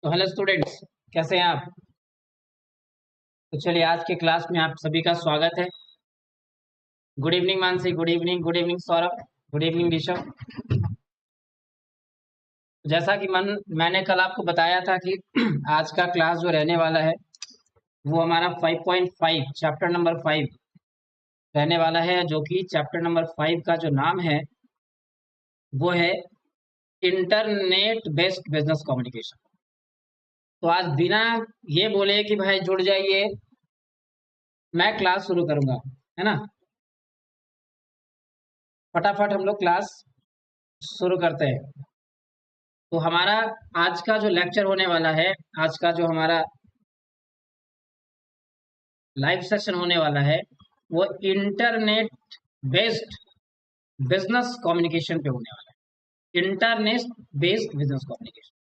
तो hello students, कैसे हैं आप? तो चलिए आज के क्लास में आप सभी का स्वागत है। Good evening Mansi, good evening Saurabh, good evening Rishabh. जैसा कि मैंने कल आपको बताया था कि आज का क्लास जो रहने वाला है वो हमारा 5.5 चैप्टर नंबर 5 रहने वाला है, जो कि चैप्टर नंबर 5 का जो नाम है वो है इंटरनेट बेस्ड बिजनेस कम्युनिकेशन। तो आज बिना ये बोले कि भाई जुड़ जाइए, मैं क्लास शुरू करूंगा, है ना। फटाफट हम लोग क्लास शुरू करते हैं। तो हमारा आज का जो लेक्चर होने वाला है, आज का जो हमारा लाइव सेशन होने वाला है वो इंटरनेट बेस्ड बिजनेस कम्युनिकेशन पे होने वाला है। Internet based business communication.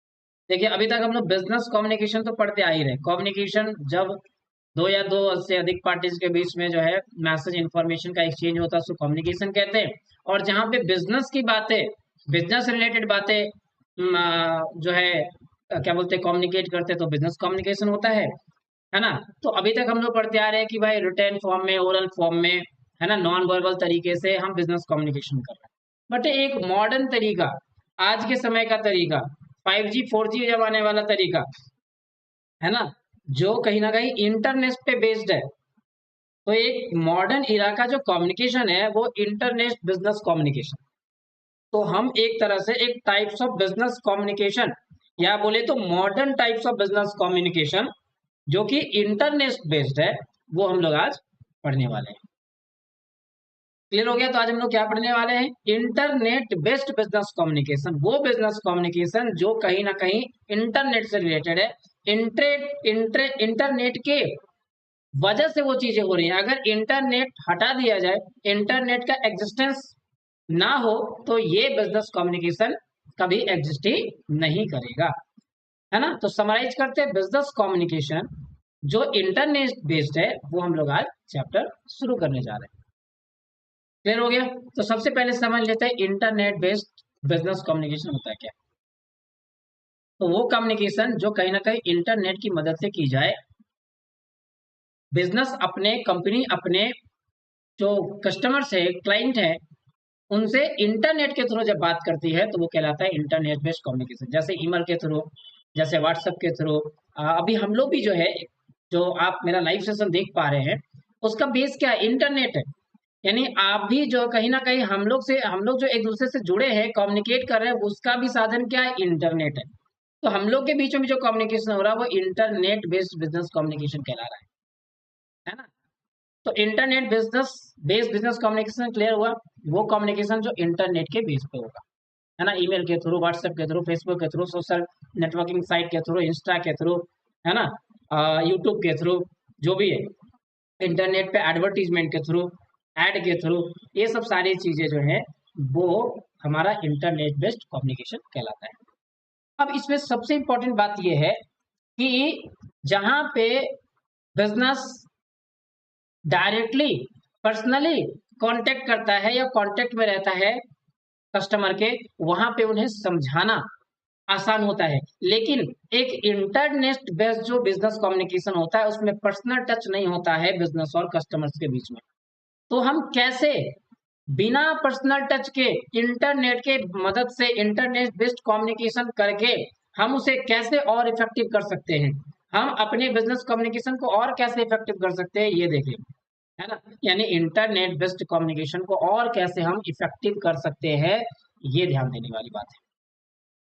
देखिए, अभी तक हम लोग बिजनेस कम्युनिकेशन तो पढ़ते आ ही रहे। कम्युनिकेशन जब दो या दो से अधिक पार्टीज के बीच में जो है मैसेज इंफॉर्मेशन का एक्सचेंज होता है उसको कम्युनिकेशन कहते हैं। और जहाँ पे बिजनेस की बातें, बिजनेस रिलेटेड बातें जो है क्या बोलते हैं कम्युनिकेट करते हैं, तो बिजनेस कम्युनिकेशन होता है ना। तो अभी तक हम लोग पढ़ते आ रहे हैं कि भाई रिटर्न फॉर्म में, ओरल फॉर्म में, है ना, नॉन वर्बल तरीके से हम बिजनेस कम्युनिकेशन कर रहे हैं। बट एक मॉडर्न तरीका, आज के समय का तरीका, 5G 4G जब आने वाला तरीका, है ना, जो कहीं ना कहीं इंटरनेट पे बेस्ड है। तो एक मॉडर्न इरा का जो कम्युनिकेशन है वो इंटरनेट बिजनेस कम्युनिकेशन। तो हम एक तरह से एक टाइप्स ऑफ बिजनेस कम्युनिकेशन, या बोले तो modern types of business communication जो कि इंटरनेट बेस्ड है, वो हम लोग आज पढ़ने वाले हैं। क्लियर हो गया? तो आज हम लोग क्या पढ़ने वाले हैं? Internet based business communication. वो बिजनेस कम्युनिकेशन जो कहीं ना कहीं इंटरनेट से रिलेटेड है। इंटरनेट के वजह से वो चीजें हो रही हैं। अगर इंटरनेट हटा दिया जाए, इंटरनेट का एग्जिस्टेंस ना हो, तो ये बिजनेस कम्युनिकेशन कभी एग्जिस्ट ही नहीं करेगा, है ना। तो समराइज करते हैं, बिजनेस कम्युनिकेशन जो इंटरनेट बेस्ड है वो हम लोग आज चैप्टर शुरू करने जा रहे हैं। क्लियर हो गया? तो सबसे पहले समझ लेते हैं इंटरनेट बेस्ड बिजनेस कम्युनिकेशन होता है क्या। तो वो कम्युनिकेशन जो कहीं ना कहीं इंटरनेट की मदद से की जाए। बिजनेस अपने, कंपनी अपने जो कस्टमर्स है, क्लाइंट है, उनसे इंटरनेट के थ्रू जब बात करती है तो वो कहलाता है इंटरनेट बेस्ड कम्युनिकेशन। जैसे ईमेल के थ्रू, जैसे व्हाट्सएप के थ्रू। अभी हम लोग भी जो है, जो आप मेरा लाइव सेशन देख पा रहे हैं, उसका बेस क्या है? इंटरनेट है। यानी आप भी जो कहीं ना कहीं हम लोग जो एक दूसरे से जुड़े हैं, कम्युनिकेट कर रहे हैं, उसका भी साधन क्या है? इंटरनेट है। तो हम लोग के बीच में जो कम्युनिकेशन हो रहा है वो इंटरनेट बेस्ड बिजनेस कम्युनिकेशन कहला रहा है ना। तो internet business based business communication clear हुआ। वो कम्युनिकेशन जो इंटरनेट के बेस पे होगा, है ना, ईमेल के थ्रू, व्हाट्सएप के थ्रू, फेसबुक के थ्रू, सोशल नेटवर्किंग साइट के थ्रू, इंस्टा के थ्रू, है ना, यूट्यूब के थ्रू, जो भी है, इंटरनेट पे एडवर्टीजमेंट के थ्रू, एड के थ्रू, ये सब सारी चीजें जो है वो हमारा इंटरनेट बेस्ड कम्युनिकेशन कहलाता है। अब इसमें सबसे इंपॉर्टेंट बात यह है कि जहां पे बिजनेस डायरेक्टली, पर्सनली कांटेक्ट करता है या कांटेक्ट में रहता है कस्टमर के, वहां पे उन्हें समझाना आसान होता है। लेकिन एक इंटरनेट बेस्ड जो बिजनेस कम्युनिकेशन होता है उसमें पर्सनल टच नहीं होता है बिजनेस और कस्टमर्स के बीच में। तो हम कैसे बिना पर्सनल टच के, इंटरनेट के मदद से, इंटरनेट बेस्ड कम्युनिकेशन करके हम उसे कैसे और इफेक्टिव कर सकते हैं, हम अपने बिजनेस कम्युनिकेशन को और कैसे इफेक्टिव कर सकते हैं, ये देखें, है ना। यानी इंटरनेट बेस्ड कम्युनिकेशन को और कैसे हम इफेक्टिव कर सकते हैं, ये ध्यान देने वाली बात है।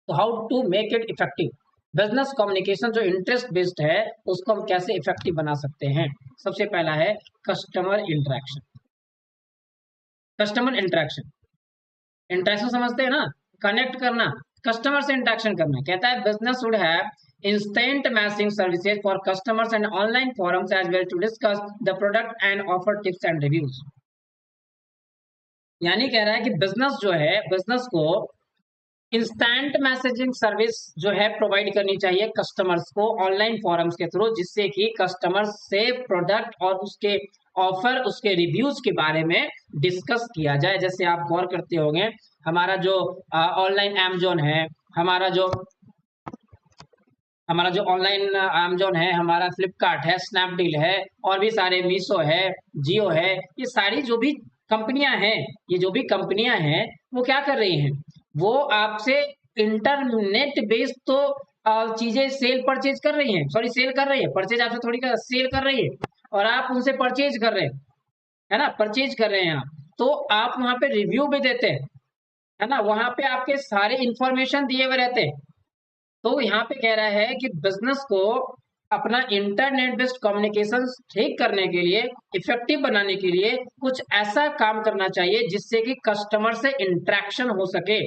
तो how to make it effective. Business communication जो इंटरेस्ट बेस्ड है उसको हम कैसे इफेक्टिव बना सकते हैं। सबसे पहला है customer interaction. Customer interaction, interaction समझते हैं ना, कनेक्ट करना, कस्टमर से इंटरेक्शन करना। कहता है business would have instant messaging services for customers and online forums as well to discuss the product and offer tips and reviews। यानी कह रहा है कि बिजनेस जो है, बिजनेस को इंस्टेंट मैसेजिंग सर्विस जो है प्रोवाइड करनी चाहिए कस्टमर्स को ऑनलाइन फॉरम्स के थ्रू, जिससे कि कस्टमर्स से प्रोडक्ट और उसके ऑफर, उसके रिव्यूज के बारे में डिस्कस किया जाए। जैसे आप गौर करते होंगे, हमारा जो ऑनलाइन अमेजोन है, हमारा जो हमारा जो ऑनलाइन अमेज़न है, हमारा फ्लिपकार्ट है, स्नैपडील है और भी सारे मीशो है, जियो है, ये सारी जो भी कंपनियाँ हैं, ये जो भी कंपनियाँ हैं, वो क्या कर रही हैं? वो आपसे इंटरनेट बेस्ड तो चीज़ें सेल परचेज़ कर रही हैं, सॉरी सेल कर रही है, परचेज़ आपसे थोड़ी कर सेल कर रही है और आप उनसे परचेज़ कर रहे हैं, है ना? परचेज़ कर रहे हैं आप, तो आप वहाँ पे रिव्यू भी देते हैं, है ना? वहाँ पे आपके सारे इन्फॉर्मेशन दिए हुए रहते हैं। तो यहाँ पे कह रहा है कि बिजनेस को अपना इंटरनेट बेस्ड कम्युनिकेशन ठीक करने के लिए, इफेक्टिव बनाने के लिए कुछ ऐसा काम करना चाहिए जिससे कि कस्टमर से इंटरेक्शन हो सके,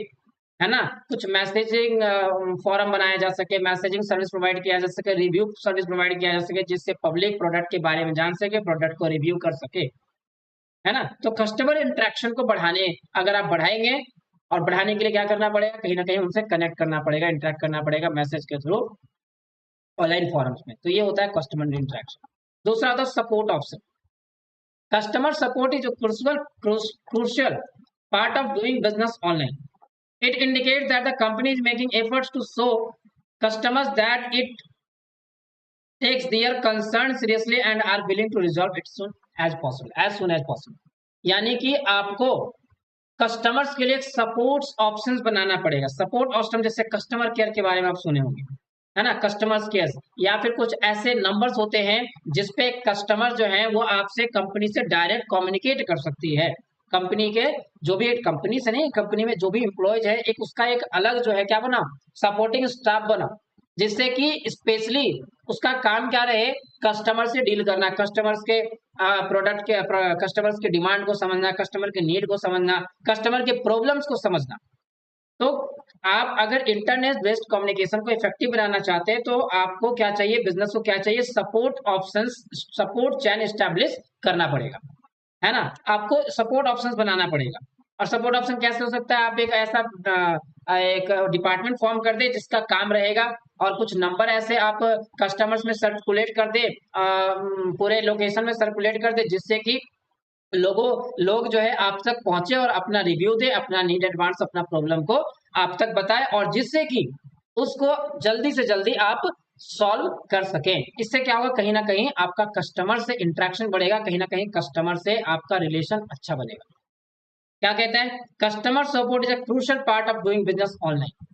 है ना? कुछ मैसेजिंग फॉरम बनाया जा सके, मैसेजिंग सर्विस प्रोवाइड किया जा सके, रिव्यू सर्विस प्रोवाइड किया जा सके, जिससे पब्लिक प्रोडक्ट के बारे में जान सके, प्रोडक्ट को रिव्यू कर सके, है ना? तो कस्टमर इंटरेक्शन को बढ़ाने अगर आप बढ़ाएंगे और बढ़ाने के लिए क्या करना पड़ेगा? कहीं ना कहीं उनसे कनेक्ट करना पड़ेगा, इंटरेक्ट करना पड़ेगा मैसेज के थ्रू, ऑनलाइन फॉरम्स में। तो ये होता है कस्टमर इंटरेक्शन। दूसरा होता है support option. Customer support is crucial part of doing business online. It indicates that the company is making efforts to show customers that it takes their concern seriously and are willing to resolve it soon as possible। यानी कि आपको customers के लिए एक support options बनाना पड़ेगा। Support option जैसे customer care के बारे में आप सुने होंगे, है ना? कस्टमर्स केयर या फिर कुछ ऐसे नंबर्स होते हैं जिसपे कस्टमर जो है वो आपसे कंपनी से डायरेक्ट कम्युनिकेट कर सकती है। कंपनी के जो भी कंपनी से नहीं, कंपनी में जो भी एम्प्लॉयज है, एक उसका एक अलग जो है क्या बना, सपोर्टिंग स्टाफ बना, जिससे कि स्पेशली उसका काम क्या रहे, कस्टमर से डील करना, कस्टमर्स के प्रोडक्ट के कस्टमर्स के डिमांड को समझना, कस्टमर के नीड को समझना, कस्टमर के प्रॉब्लम्स को समझना। तो आप अगर इंटरनेट बेस्ड कम्युनिकेशन को इफेक्टिव बनाना चाहते हैं तो आपको क्या चाहिए, बिजनेस को क्या चाहिए, सपोर्ट ऑप्शंस, सपोर्ट चैन एस्टेब्लिश करना पड़ेगा, है ना? आपको सपोर्ट ऑप्शंस बनाना पड़ेगा। और सपोर्ट ऑप्शन कैसे हो सकता है? आप एक ऐसा एक डिपार्टमेंट फॉर्म कर दे जिसका काम रहेगा, और कुछ नंबर ऐसे आप कस्टमर्स में सर्कुलेट कर दे, पूरे लोकेशन में सर्कुलेट कर दे, जिससे कि लोग जो है आप तक पहुंचे और अपना रिव्यू दे, अपना नीड एडवांस, अपना प्रॉब्लम को आप तक बताए, और जिससे कि उसको जल्दी से जल्दी आप सॉल्व कर सकें। इससे क्या होगा, कहीं ना कहीं आपका कस्टमर से इंटरेक्शन बढ़ेगा, कहीं ना कहीं कस्टमर से आपका रिलेशन अच्छा बनेगा। क्या कहते हैं? Customer support is a crucial part of doing business online.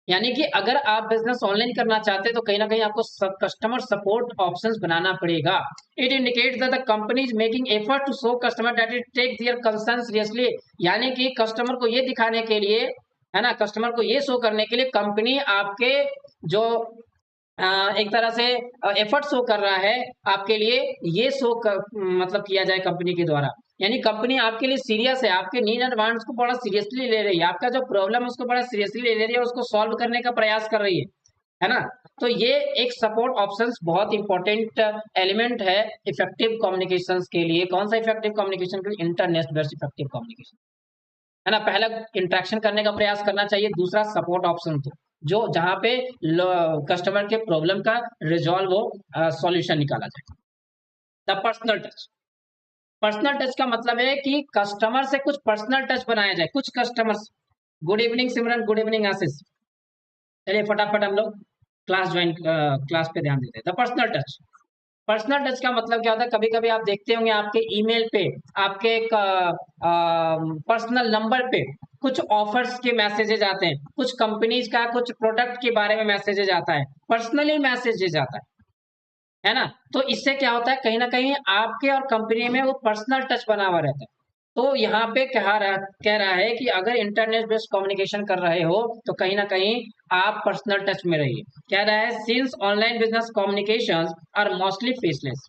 यानी कि अगर आप बिजनेस ऑनलाइन करना चाहते हैं तो कहीं ना कहीं आपको कस्टमर सपोर्ट ऑप्शंस बनाना पड़ेगा। It indicates that the company is making effort to show customer that it take their concern seriously. यानी कि कस्टमर को ये दिखाने के लिए, है ना, कस्टमर को ये शो करने के लिए कंपनी आपके जो एक तरह से एफर्ट शो कर रहा है आपके लिए, ये शो मतलब किया जाए कंपनी के द्वारा। यानी कंपनी आपके लिए सीरियस है, आपके नीड एंड वांट्स को बड़ा सीरियसली ले रही है, आपका जो प्रॉब्लम है उसको बड़ा सीरियसली ले रही है, उसको सॉल्व करने का प्रयास कर रही है ना? तो ये एक सपोर्ट ऑप्शंस बहुत इंपॉर्टेंट एलिमेंट है इफेक्टिव कम्युनिकेशंस के लिए। कौन सा इफेक्टिव कम्युनिकेशन के लिए? इंटरनेट बेस्ड इफेक्टिव कम्युनिकेशन, है ना? पहला इंटरेक्शन करने का प्रयास करना चाहिए, दूसरा सपोर्ट ऑप्शन तो जो जहां पे कस्टमर के प्रॉब्लम का रिजॉल्व हो, सॉल्यूशन निकाला जाए। The personal touch. Personal touch का मतलब है कि कस्टमर से कुछ पर्सनल टच बनाया जाए। कुछ कस्टमर्स, गुड इवनिंग सिमरन, गुड इवनिंग आशीष। चलिए फटाफट हम लोग क्लास पे ध्यान देते हैं। The personal touch. Personal touch का मतलब क्या होता है? कभी कभी आप देखते होंगे आपके ईमेल पे, आपके पर्सनल नंबर पे कुछ ऑफर्स के मैसेजेज आते हैं, कुछ कंपनीज का कुछ प्रोडक्ट के बारे में मैसेजेज आता है, पर्सनली मैसेजेज आता है ना? तो इससे क्या होता है, कहीं ना कहीं आपके और कंपनी में वो पर्सनल टच बना हुआ रहता है। तो यहाँ पे कह रहा है कि अगर इंटरनेट बेस्ड कम्युनिकेशन कर रहे हो तो कहीं ना कहीं आप पर्सनल टच में रहिए। कह रहा है since online business communication are mostly faceless.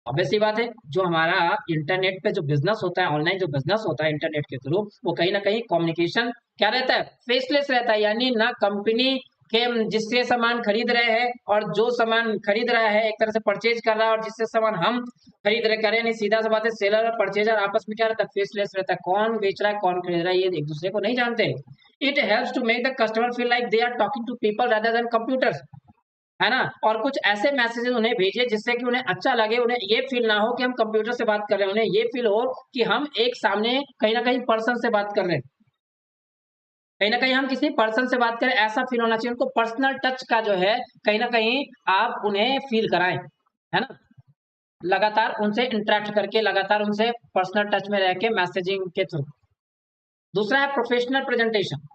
Obviously बात है, जो हमारा इंटरनेट पे जो बिजनेस होता है, ऑनलाइन जो बिजनेस होता है इंटरनेट के थ्रू, वो कहीं ना कहीं कम्युनिकेशन क्या रहता है, फेसलेस रहता है। यानी ना कंपनी के जिससे सामान खरीद रहे हैं और जो सामान खरीद रहा है एक तरह से परचेज कर रहा है, और जिससे सामान हम खरीद रहे करें, नहीं, सीधा सा बात है, सेलर और परचेजर आपस में क्या रहता है, फेसलेस रहता है। कौन बेच रहा है, कौन खरीद रहा है, ये एक दूसरे को नहीं जानते। It helps to make the customer feel like they are talking to people rather than computers, है ना? और कुछ ऐसे मैसेजेस उन्हें भेजिए जिससे कि उन्हें अच्छा लगे, उन्हें ये फील ना हो कि हम कंप्यूटर से बात कर रहे हैं, उन्हें ये फील हो कि हम एक सामने कहीं ना कहीं पर्सन से बात कर रहे हैं, कहीं ना कहीं हम किसी पर्सन से बात करें ऐसा फील होना चाहिए, उनको पर्सनल टच का जो है कहीं ना कहीं आप उन्हें फील कराएं, है ना, लगातार उनसे इंटरेक्ट करके, लगातार उनसे पर्सनल टच में रह के मैसेजिंग के थ्रू। दूसरा है प्रोफेशनल प्रेजेंटेशन।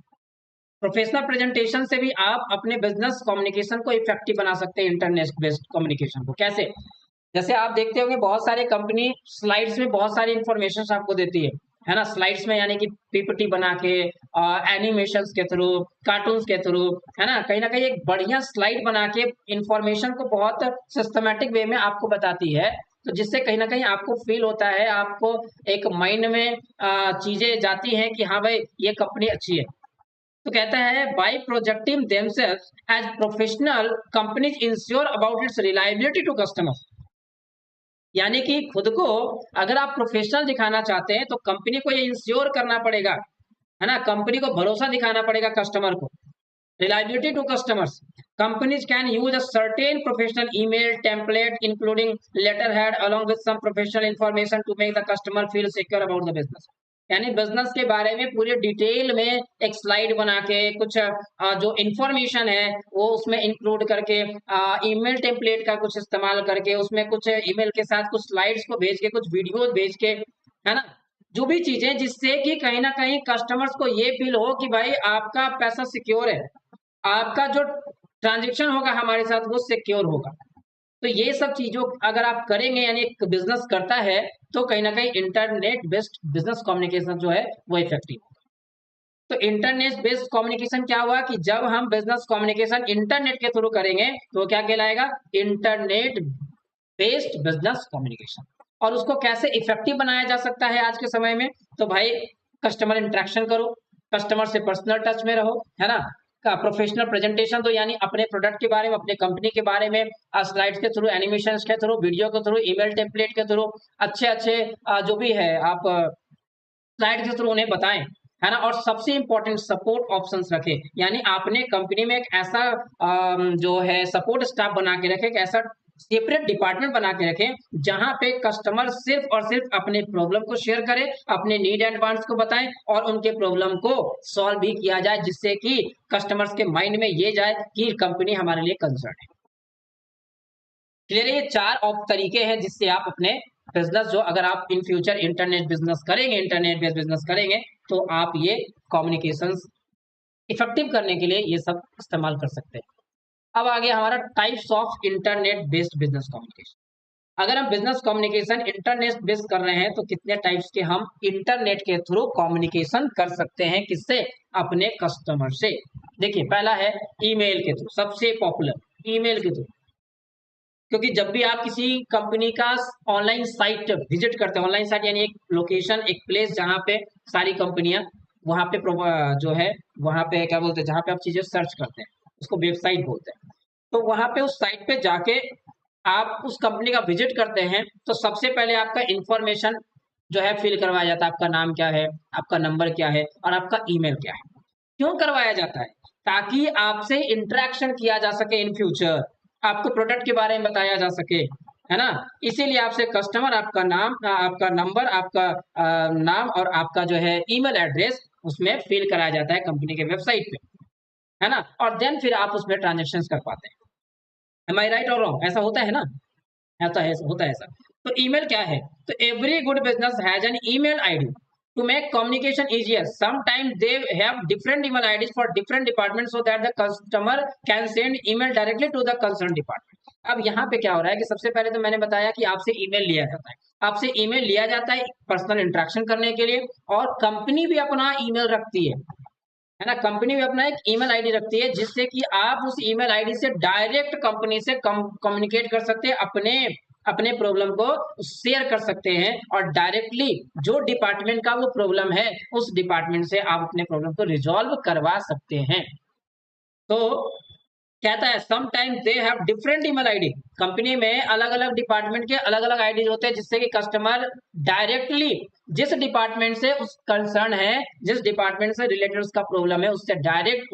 प्रोफेशनल प्रेजेंटेशन से भी आप अपने बिजनेस कम्युनिकेशन को इफेक्टिव बना सकते हैं, इंटरनेट बेस्ड कम्युनिकेशन को। कैसे? जैसे आप देखते होंगे बहुत सारे कंपनी स्लाइड्स में बहुत सारी इंफॉर्मेशन आपको देती है ना, स्लाइड्स में, यानी कि पीपीटी बना के, एनिमेशंस के थ्रू, कार्टून्स के थ्रू, है ना कहीं एक बढ़िया स्लाइड बना के इंफॉर्मेशन को बहुत सिस्टमेटिक वे में आपको बताती है, तो जिससे कहीं ना कहीं आपको फील होता है, आपको एक माइंड में चीजें जाती हैं कि हाँ भाई ये कंपनी अच्छी है। तो कहता है by projecting themselves as professional companies ensure about its reliability to customers. यानी कि खुद को अगर आप प्रोफेशनल दिखाना चाहते हैं तो कंपनी को ये इंश्योर करना पड़ेगा, है ना, कंपनी को भरोसा दिखाना पड़ेगा कस्टमर को। Reliability to customers, companies can use a certain professional email template including letter head along with some professional information to make the customer feel secure about the business. यानी बिजनेस के बारे में पूरे डिटेल में एक slide बना के कुछ जो इंफॉर्मेशन है वो उसमें इंक्लूड करके, ईमेल टेम्पलेट का कुछ इस्तेमाल करके, उसमें कुछ ईमेल के साथ कुछ स्लाइड्स को भेज के, कुछ वीडियोस भेज के, है ना, जो भी चीजें जिससे कि कहीं ना कहीं कस्टमर्स को ये फील हो कि भाई आपका पैसा सिक्योर है, आपका जो ट्रांजेक्शन होगा हमारे साथ वो सिक्योर होगा। तो ये सब चीजों अगर आप करेंगे, यानी एक बिजनेस करता है तो कहीं ना कहीं इंटरनेट बेस्ड बिजनेस कम्युनिकेशन जो है वो इफेक्टिव होगा। तो इंटरनेट बेस्ड कम्युनिकेशन क्या हुआ कि जब हम बिजनेस कम्युनिकेशन इंटरनेट के थ्रू करेंगे तो क्या कहलाएगा? Internet based business communication. और उसको कैसे इफेक्टिव बनाया जा सकता है आज के समय में? तो भाई कस्टमर इंटरेक्शन करो, कस्टमर से पर्सनल टच में रहो, है ना, का प्रोफेशनल प्रेजेंटेशन दो, यानी अपने प्रोडक्ट के बारे में, अपने कंपनी के बारे में स्लाइड्स के थ्रू, एनिमेशन के थ्रू, वीडियो के थ्रू, ईमेल टेम्पलेट के थ्रू, अच्छे अच्छे जो भी है आप स्लाइड के थ्रू उन्हें बताएं, है ना। और सबसे इंपॉर्टेंट सपोर्ट ऑप्शंस रखें, यानी आपने कंपनी में एक ऐसा जो है सपोर्ट स्टाफ बना के रखें, एक ऐसा सेपरेट डिपार्टमेंट बना के रखें जहां पे कस्टमर सिर्फ और सिर्फ अपने प्रॉब्लम को शेयर करे, अपने नीड एंड वांट्स को बताएं और उनके प्रॉब्लम को सॉल्व भी किया जाए, जिससे कि कस्टमर्स के माइंड में ये जाए कि कंपनी हमारे लिए कंसर्न है। क्लियर है? ये चार तरीके हैं जिससे आप अपने बिजनेस, जो अगर आप इन फ्यूचर इंटरनेट बिजनेस करेंगे, इंटरनेट बेस्ड बिजनेस करेंगे, तो आप ये कम्युनिकेशंस इफेक्टिव करने के लिए ये सब इस्तेमाल कर सकते हैं। अब आ गया हमारा types of internet based business communication. अगर हम बिजनेस कम्युनिकेशन इंटरनेट बेस्ड कर रहे हैं तो कितने टाइप्स के हम इंटरनेट के थ्रू कम्युनिकेशन कर सकते हैं? किससे? अपने कस्टमर से। देखिए पहला है ईमेल के थ्रू, सबसे पॉपुलर ईमेल के थ्रू। क्योंकि जब भी आप किसी कंपनी का ऑनलाइन साइट विजिट करते हैं, ऑनलाइन साइट यानी एक लोकेशन, एक प्लेस जहाँ पे सारी कंपनियां वहाँ पे जो है वहाँ पे क्या बोलते हैं, जहाँ पे आप चीजें सर्च करते हैं उसको वेबसाइट बोलते हैं। तो वहाँ पे उस साइट पे जाके आप उस कंपनी का विजिट करते हैं तो सबसे पहले आपका इंफॉर्मेशन जो है फिल करवाया जाता है। आपका नाम क्या है, आपका नंबर क्या है और आपका ईमेल क्या है। क्यों करवाया जाता है? ताकि आपसे इंटरेक्शन किया जा सके इन फ्यूचर, आपको प्रोडक्ट के बारे में बताया जा सके, है ना। इसीलिए आपसे कस्टमर आपका नाम, आपका नंबर, आपका नाम और आपका जो है ईमेल एड्रेस उसमें फिल कराया जाता है कंपनी के वेबसाइट पे, है ना। और देन फिर आप उसमें ट्रांजेक्शन कर पाते हैं। एम आई राइट और रॉन्ग? ऐसा होता है ना, ऐसा है, होता है ऐसा। तो ईमेल क्या है? तो every good business has an email ID to make communication easier. Sometimes they have different email IDs for different departments so that the customer can send email directly to the concerned department. अब यहाँ पे क्या हो रहा है कि सबसे पहले तो मैंने बताया कि आपसे ईमेल लिया जाता है, आपसे ईमेल लिया जाता है पर्सनल इंटरेक्शन करने के लिए, और कंपनी भी अपना ईमेल रखती है ना, कंपनी भी अपना एक ईमेल आईडी रखती है जिससे कि आप उस ईमेल आईडी से डायरेक्ट कंपनी से कम्युनिकेट कर सकते हैं, अपने अपने प्रॉब्लम को शेयर कर सकते हैं और डायरेक्टली जो डिपार्टमेंट का वो प्रॉब्लम है उस डिपार्टमेंट से आप अपने प्रॉब्लम को रिजॉल्व करवा सकते हैं। तो कहता है sometimes they have different email ID, company में अलग अलग डिपार्टमेंट के अलग अलग आईडी होते हैं जिससे कि कस्टमर डायरेक्टली जिस डिपार्टमेंट से उस कंसर्न है, जिस डिपार्टमेंट से रिलेटेड उसका प्रॉब्लम है, उससे डायरेक्ट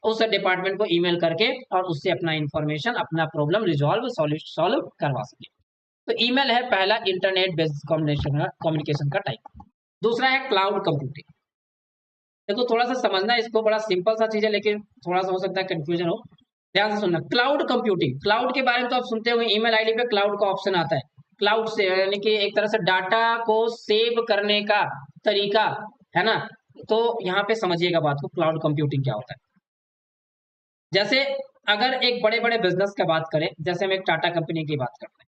उस डिपार्टमेंट को ईमेल करके और उससे अपना इंफॉर्मेशन, अपना प्रॉब्लम रिजॉल्व सॉल्व करवा सके। तो ईमेल है पहला इंटरनेट बेस्ड कम्युनिकेशन का टाइप। दूसरा है क्लाउड कंप्यूटिंग। देखो थोड़ा सा समझना इसको, बड़ा सिंपल सा चीज है लेकिन थोड़ा सा हो सकता है कंफ्यूजन हो। ध्यान से सुनना। क्लाउड कंप्यूटिंग, क्लाउड के बारे में तो आप सुनते होंगे, ईमेल आईडी पे क्लाउड का ऑप्शन आता है। क्लाउड से यानी कि एक तरह से डाटा को सेव करने का तरीका, है ना। तो यहाँ पे समझिएगा बात को, क्लाउड कंप्यूटिंग क्या होता है। जैसे अगर एक बड़े बड़े बिजनेस की बात करें, जैसे हम एक टाटा कंपनी की बात करते हैं,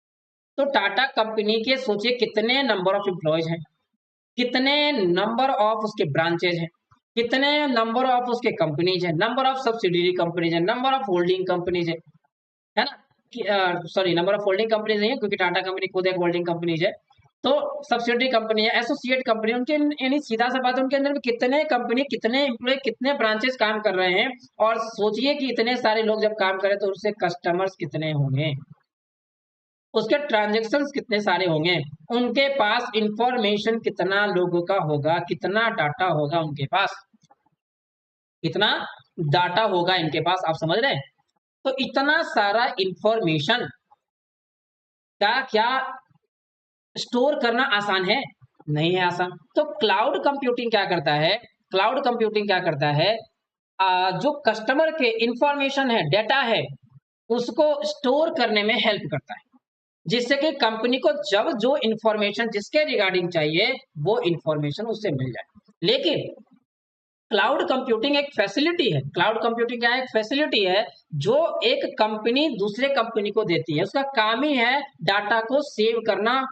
तो टाटा कंपनी के सोचिए कितने नंबर ऑफ एम्प्लॉयज हैं, कितने नंबर ऑफ उसके ब्रांचेज हैं, कितने नंबर ऑफ उसके कंपनीज हैं, नंबर ऑफ सब्सिडियरी कंपनीज है, नंबर ऑफ होल्डिंग कंपनीज है ना। Sorry, number of holding companies नहीं है क्योंकि टाटा कंपनी खुद एक होल्डिंग कंपनीज है। तो सब्सिडियरी कंपनी है, एसोसिएट कंपनी, उनके यानी सीधा सा बात है उनके अंदर में कितने कंपनी, कितने एम्प्लॉय, कितने ब्रांचेस काम कर रहे हैं। और सोचिए कि इतने सारे लोग जब काम करें तो उससे कस्टमर्स कितने होंगे, उसके ट्रांजेक्शन्स कितने सारे होंगे, उनके पास इंफॉर्मेशन कितना लोगों का होगा, कितना डाटा होगा उनके पास, कितना डाटा होगा इनके पास, आप समझ रहे हैं। तो इतना सारा इंफॉर्मेशन का क्या स्टोर करना आसान है? नहीं है आसान। तो क्लाउड कंप्यूटिंग क्या करता है, क्लाउड कंप्यूटिंग क्या करता है, जो कस्टमर के इंफॉर्मेशन है, डेटा है, उसको स्टोर करने में हेल्प करता है, जिससे कि कंपनी को जब जो इंफॉर्मेशन जिसके रिगार्डिंग चाहिए वो इंफॉर्मेशन उससे मिल जाए। लेकिन क्लाउड कंप्यूटिंग एक फैसिलिटी है, क्लाउड कंप्यूटिंग क्या है, एक फैसिलिटी है जो एक कंपनी दूसरे कंपनी को देती है। उसका काम ही है डाटा को सेव करना,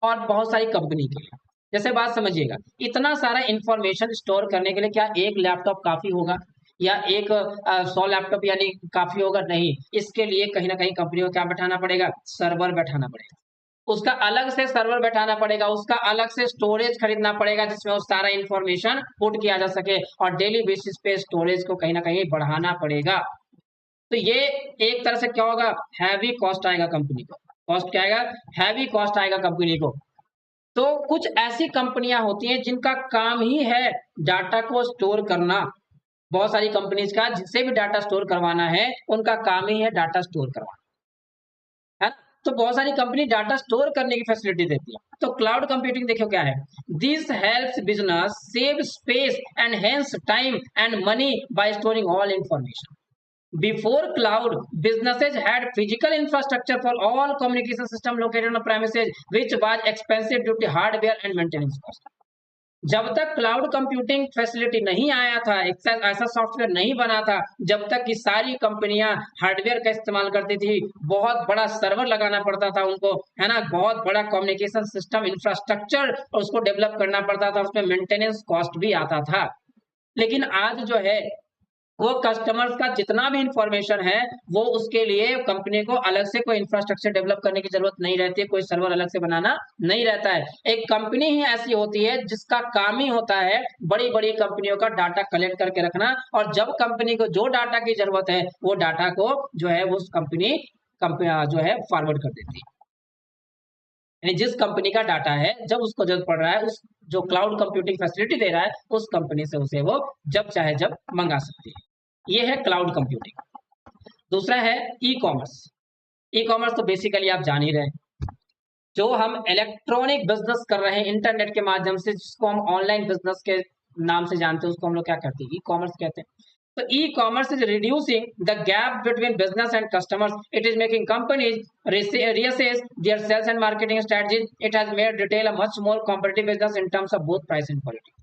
और बहुत सारी कंपनी के लिए। जैसे बात समझिएगा, इतना सारा इंफॉर्मेशन स्टोर करने के लिए क्या एक लैपटॉप काफी होगा, या एक 100 लैपटॉप यानी काफी होगा? नहीं, इसके लिए कहीं ना कहीं कंपनी को क्या बैठाना पड़ेगा, सर्वर बैठाना पड़ेगा, उसका अलग से सर्वर बैठाना पड़ेगा, उसका अलग से स्टोरेज खरीदना पड़ेगा जिसमें वो सारा इंफॉर्मेशन पुट किया जा सके, और डेली बेसिस पे स्टोरेज को कहीं ना कहीं बढ़ाना पड़ेगा। तो ये एक तरह से क्या होगा, हैवी कॉस्ट आएगा कंपनी को। कॉस्ट क्या आएगा, हैवी कॉस्ट आएगा कंपनी को। तो कुछ ऐसी कंपनियां होती हैं जिनका काम ही है डाटा को स्टोर करना। बहुत सारी कंपनीज का जिससे भी डाटा स्टोर करवाना है उनका काम ही है डाटा स्टोर करवाना, है ना। तो बहुत सारी कंपनी डाटा स्टोर करने की फैसिलिटी देती है। तो क्लाउड कंप्यूटिंग देखो क्या है, this helps business save space and hence time and money by storing all information. Before cloud, businesses had physical infrastructure for all communication system located on premises, which was expensive due to hardware and maintenance cost. जब तक cloud computing facility नहीं आया था, ऐसा software नहीं बना था, जब तक कि सारी कंपनियां हार्डवेयर का इस्तेमाल करती थी, बहुत बड़ा सर्वर लगाना पड़ता था उनको, है ना, बहुत बड़ा कम्युनिकेशन सिस्टम इंफ्रास्ट्रक्चर उसको डेवलप करना पड़ता था, उसमें मेंटेनेंस कॉस्ट भी आता था। लेकिन आज जो है वो कस्टमर्स का जितना भी इंफॉर्मेशन है वो उसके लिए कंपनी को अलग से कोई इंफ्रास्ट्रक्चर डेवलप करने की जरूरत नहीं रहती है, कोई सर्वर अलग से बनाना नहीं रहता है। एक कंपनी ही ऐसी होती है जिसका काम ही होता है बड़ी बड़ी कंपनियों का डाटा कलेक्ट करके रखना, और जब कंपनी को जो डाटा की जरूरत है वो डाटा को जो है वो कंपनी जो है फॉरवर्ड कर देती है। यानी जिस कंपनी का डाटा है जब उसको जरूरत पड़ रहा है, उस जो क्लाउड कंप्यूटिंग फैसिलिटी दे रहा है उस कंपनी से उसे वो जब चाहे जब मंगा सकती है। ये है क्लाउड कंप्यूटिंग। दूसरा है ई कॉमर्स। ई कॉमर्स तो बेसिकली आप जान ही रहे हैं, जो हम इलेक्ट्रॉनिक बिजनेस कर रहे हैं इंटरनेट के माध्यम से, जिसको हम ऑनलाइन बिजनेस के नाम से जानते हैं, उसको हम लोग क्या कहते हैं, ई कॉमर्स कहते हैं। तो e commerce is reducing the gap between business and customers, it is making companies reassess their sales and marketing strategies, it has made retail a much more competitive business in terms of both price and quality।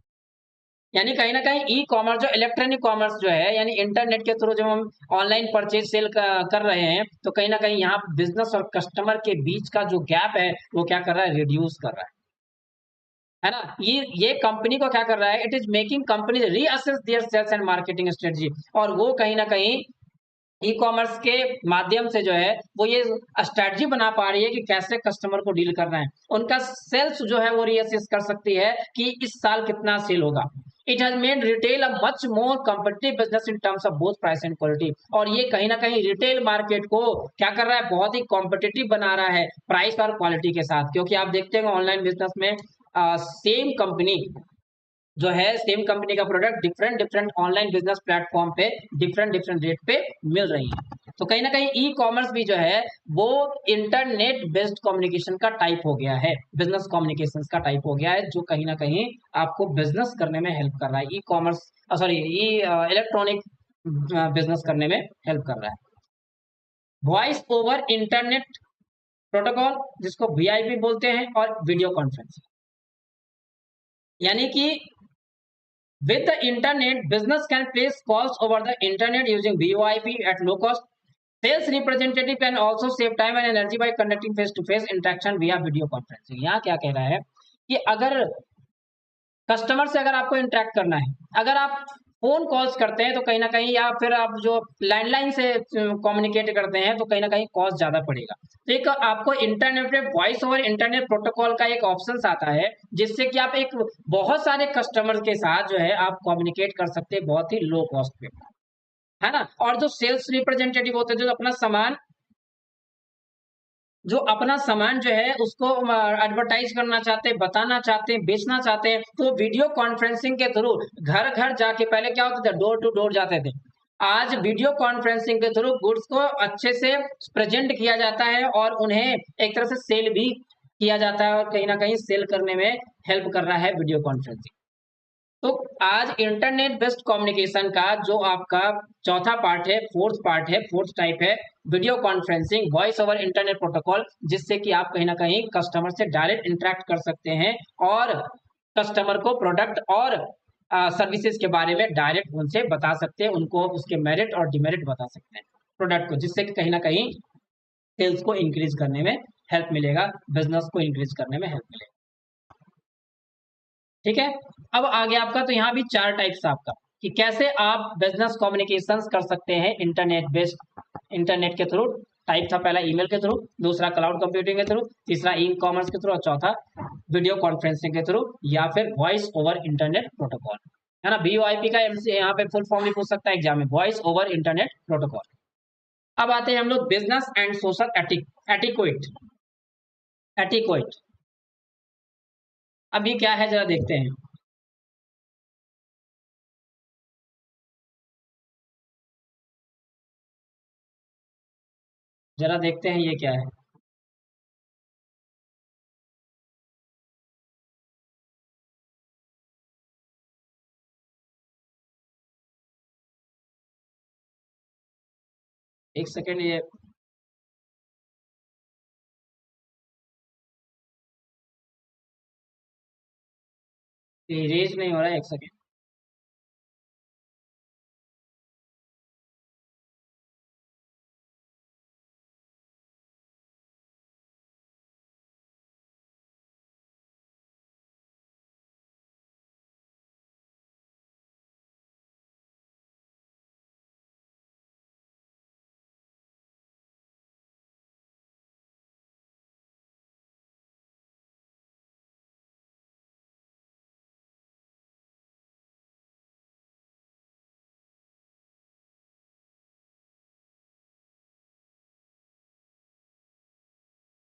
यानी कहीं ना कहीं e commerce जो electronic commerce जो है, यानी internet के through जब हम ऑनलाइन परचेज सेल कर रहे हैं, तो कहीं ना कहीं यहाँ बिजनेस और कस्टमर के बीच का जो गैप है वो क्या कर रहा है, रिड्यूस कर रहा है ना। ये कंपनी को क्या कर रहा है, it is making company reassess their sales and marketing strategy, और वो कहीं ना कहीं ई कॉमर्स के माध्यम से जो है वो ये स्ट्रेटजी बना पा रही है कि कैसे कस्टमर को डील करना है, उनका सेल्स जो है वो रीअसेस कर सकती है कि इस साल कितना सेल होगा। It has made retail a much more competitive business in terms of both price and quality, और ये कहीं ना कहीं रिटेल मार्केट को क्या कर रहा है, बहुत ही कॉम्पिटिटिव बना रहा है प्राइस और क्वालिटी के साथ। क्योंकि आप देखते हैं ऑनलाइन बिजनेस में सेम कंपनी जो है, सेम कंपनी का product different different online business platform पे डिफरेंट डिफरेंट रेट पे मिल रही है। तो कहीं ना कहीं ई कॉमर्स भी जो है वो इंटरनेट बेस्ड कम्युनिकेशन का टाइप हो गया है, बिजनेस कम्युनिकेशन का टाइप हो गया है, जो कहीं ना कहीं आपको बिजनेस करने में हेल्प कर रहा है, ई कॉमर्स सॉरी ई इलेक्ट्रॉनिक बिजनेस करने में हेल्प कर रहा है। वॉइस ओवर इंटरनेट प्रोटोकॉल जिसको वीआईपी बोलते हैं, और वीडियो कॉन्फ्रेंसिंग, यानी कि with the internet business can place calls over the internet using VoIP at low cost. Sales representative can also save time and energy by conducting face to face interaction via video conferencing. यहाँ क्या कह रहा है कि अगर customer से अगर आपको इंटरेक्ट करना है, अगर आप फोन कॉल्स करते हैं तो कहीं ना कहीं, या फिर आप जो लैंडलाइन से कम्युनिकेट करते हैं तो कहीं ना कहीं कॉस्ट ज्यादा पड़ेगा। तो एक आपको इंटरनेट पे वॉइस ओवर इंटरनेट प्रोटोकॉल का एक ऑप्शन आता है, जिससे कि आप एक बहुत सारे कस्टमर के साथ जो है आप कम्युनिकेट कर सकते हैं बहुत ही लो कॉस्ट पे, है ना। और जो सेल्स रिप्रेजेंटेटिव होते हैं, जो अपना सामान जो है उसको एडवर्टाइज करना चाहते हैं, बताना चाहते हैं, बेचना चाहते हैं, तो वीडियो कॉन्फ्रेंसिंग के थ्रू घर घर जाके, पहले क्या होता था डोर टू डोर जाते थे, आज वीडियो कॉन्फ्रेंसिंग के थ्रू गुड्स को अच्छे से प्रेजेंट किया जाता है और उन्हें एक तरह से सेल भी किया जाता है, और कहीं ना कहीं सेल करने में हेल्प कर रहा है वीडियो कॉन्फ्रेंसिंग। तो आज इंटरनेट बेस्ड कम्युनिकेशन का जो आपका चौथा पार्ट है, फोर्थ पार्ट है, फोर्थ टाइप है video conferencing voice over internet protocol, जिससे कि आप कहीं ना कहीं कस्टमर से डायरेक्ट इंटरेक्ट कर सकते हैं और कस्टमर को प्रोडक्ट और सर्विसेज के बारे में डायरेक्ट उनसे बता सकते हैं, उनको उसके मेरिट और डिमेरिट बता सकते हैं प्रोडक्ट को, जिससे कि कहीं ना कहीं सेल्स को इंक्रीज करने में हेल्प मिलेगा, बिजनेस को इंक्रीज करने में हेल्प मिलेगा। ठीक है, अब आगे आपका, तो यहाँ भी चार टाइप्स आपका कि कैसे आप बिजनेस कम्युनिकेशंस कर सकते हैं इंटरनेट बेस्ड, इंटरनेट के थ्रू। टाइप था पहला ईमेल के थ्रू, दूसरा क्लाउड कंप्यूटिंग के थ्रू, तीसरा ई कॉमर्स के थ्रू, और चौथा वीडियो कॉन्फ्रेंसिंग के थ्रू, या फिर वॉइस ओवर इंटरनेट प्रोटोकॉल, है ना। वीओआईपी का एमसी यहाँ पे फुल फॉर्म भी पूछ सकता है एग्जाम में, वॉइस ओवर इंटरनेट प्रोटोकॉल। अब आते हैं हम लोग business and social etiquette. Etiquette अब ये क्या है जरा देखते हैं। जरा देखते हैं ये क्या है। एक सेकेंड, ये रेज नहीं हो रहा है, एक सेकेंड।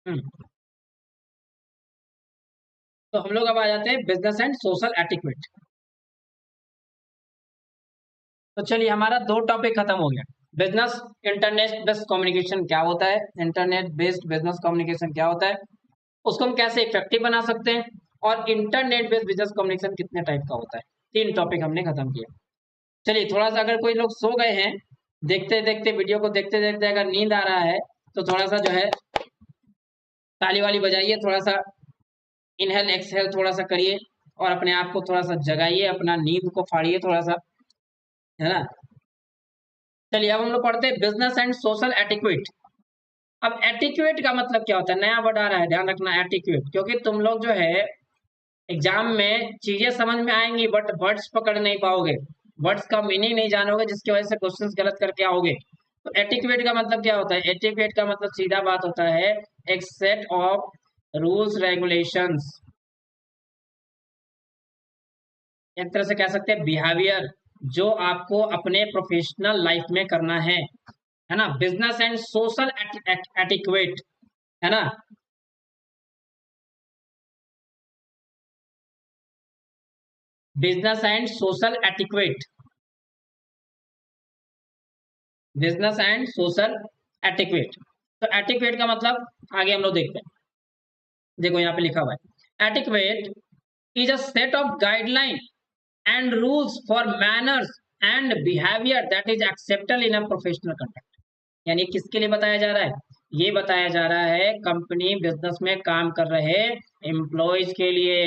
हम्म, तो हम लोग अब आ जाते हैं बिजनेस एंड सोशल एटिक्वेट। तो चलिए, हमारा दो टॉपिक खत्म हो गया। बिजनेस, इंटरनेट बेस्ड कम्युनिकेशन क्या होता है, इंटरनेट बेस्ड बिजनेस कम्युनिकेशन क्या होता है, उसको हम कैसे इफेक्टिव बना सकते हैं, और इंटरनेट बेस्ड बिजनेस कम्युनिकेशन कितने टाइप का होता है। तीन टॉपिक हमने खत्म किया। चलिए, थोड़ा सा अगर कोई लोग सो गए हैं, देखते देखते वीडियो को देखते देखते अगर नींद आ रहा है, तो थोड़ा सा जो है ताली वाली बजाइए, थोड़ा सा इनहेल एक्सहेल थोड़ा सा करिए, और अपने आप को थोड़ा सा जगाइए, अपना नींद को फाड़िए थोड़ा सा, है ना। चलिए, अब हम लोग पढ़ते हैं बिजनेस एंड सोशल एटिक्वेट। अब एटिक्वेट का मतलब क्या होता है, नया वर्ड आ रहा है, ध्यान रखना एटिक्वेट, क्योंकि तुम लोग जो है एग्जाम में चीजें समझ में आएंगी बट वर्ड्स पकड़ नहीं पाओगे, वर्ड्स का मीनिंग नहीं जानोगे, जिसकी वजह से क्वेश्चंस गलत करके आओगे। तो एटिक्वेट का मतलब क्या होता है, एटिक्वेट का मतलब सीधा बात होता है एक सेट ऑफ रूल्स रेगुलेशंस, एक तरह से कह सकते हैं बिहेवियर, जो आपको अपने प्रोफेशनल लाइफ में करना है ना। बिजनेस एंड सोशल एटिक्वेट, है ना। Business and social etiquette, business and social etiquette. तो एटिक्वेट का मतलब आगे हम लोग देखते हैं। देखो यहाँ पे लिखा हुआ है, etiquette is a set of guideline and rules for manners and behavior that is acceptable in a professional conduct। यानी किसके लिए बताया जा रहा है? ये बताया जा रहा है कंपनी बिजनेस में काम कर रहे एम्प्लॉयज के लिए,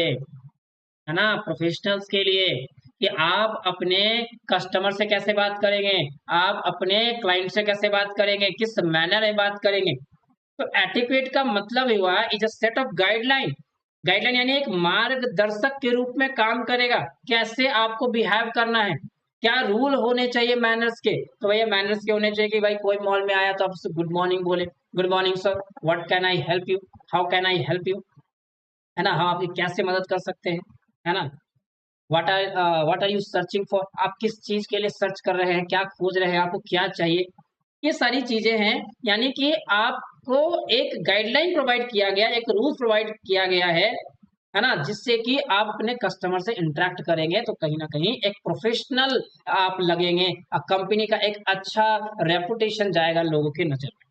है ना, प्रोफेशनल्स के लिए, कि आप अपने कस्टमर से कैसे बात करेंगे, आप अपने क्लाइंट से कैसे बात करेंगे, किस मैनर में बात करेंगे। तो एटिक्वेट का मतलब हुआ is a set of guideline. Guideline यानी एक मार्गदर्शक के रूप में काम करेगा, कैसे आपको बिहेव करना है, क्या रूल होने चाहिए मैनर्स के। तो भैया मैनर्स के होने चाहिए कि भाई कोई मॉल में आया तो आप उससे गुड मॉर्निंग बोले, good morning sir, what can I help you, how can I help you, है ना, हम आपकी कैसे मदद कर सकते हैं, है ना। What are you searching for, आप किस चीज के लिए सर्च कर रहे हैं, क्या खोज रहे हैं, आपको क्या चाहिए, ये सारी चीजें हैं। यानी कि आपको एक गाइडलाइन प्रोवाइड किया गया, एक रूल प्रोवाइड किया गया है ना, जिससे कि आप अपने कस्टमर से इंटरेक्ट करेंगे तो कहीं ना कहीं एक प्रोफेशनल आप लगेंगे, कंपनी का एक अच्छा रेपुटेशन जाएगा लोगों की नजर में।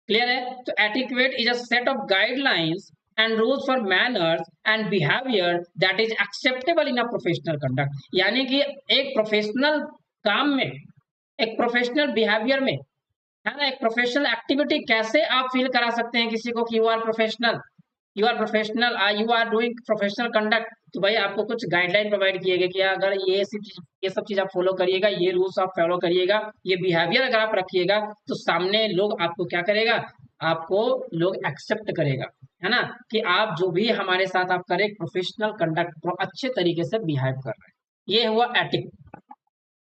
क्लियर है? तो etiquette is a set of guidelines and rules for manners and behaviour that is acceptable in a professional conduct. यानी कि एक प्रोफेशनल काम में, एक प्रोफेशनल बिहेवियर में, है ना, एक प्रोफेशनल एक्टिविटी कैसे आप फील करा सकते हैं किसी को कि you are professional, you are professional, you are doing professional conduct. तो भाई आपको कुछ गाइडलाइन प्रोवाइड किए गए कि अगर ये सब चीज आप फॉलो करिएगा, ये रूल्स आप फॉलो करिएगा, ये बिहेवियर अगर आप रखिएगा तो सामने लोग आपको क्या करेगा, आपको लोग एक्सेप्ट करेगा, है ना, कि आप जो भी हमारे साथ आप करें प्रोफेशनल कंडक्ट, अच्छे तरीके से बिहेव कर रहे हैं। ये हुआ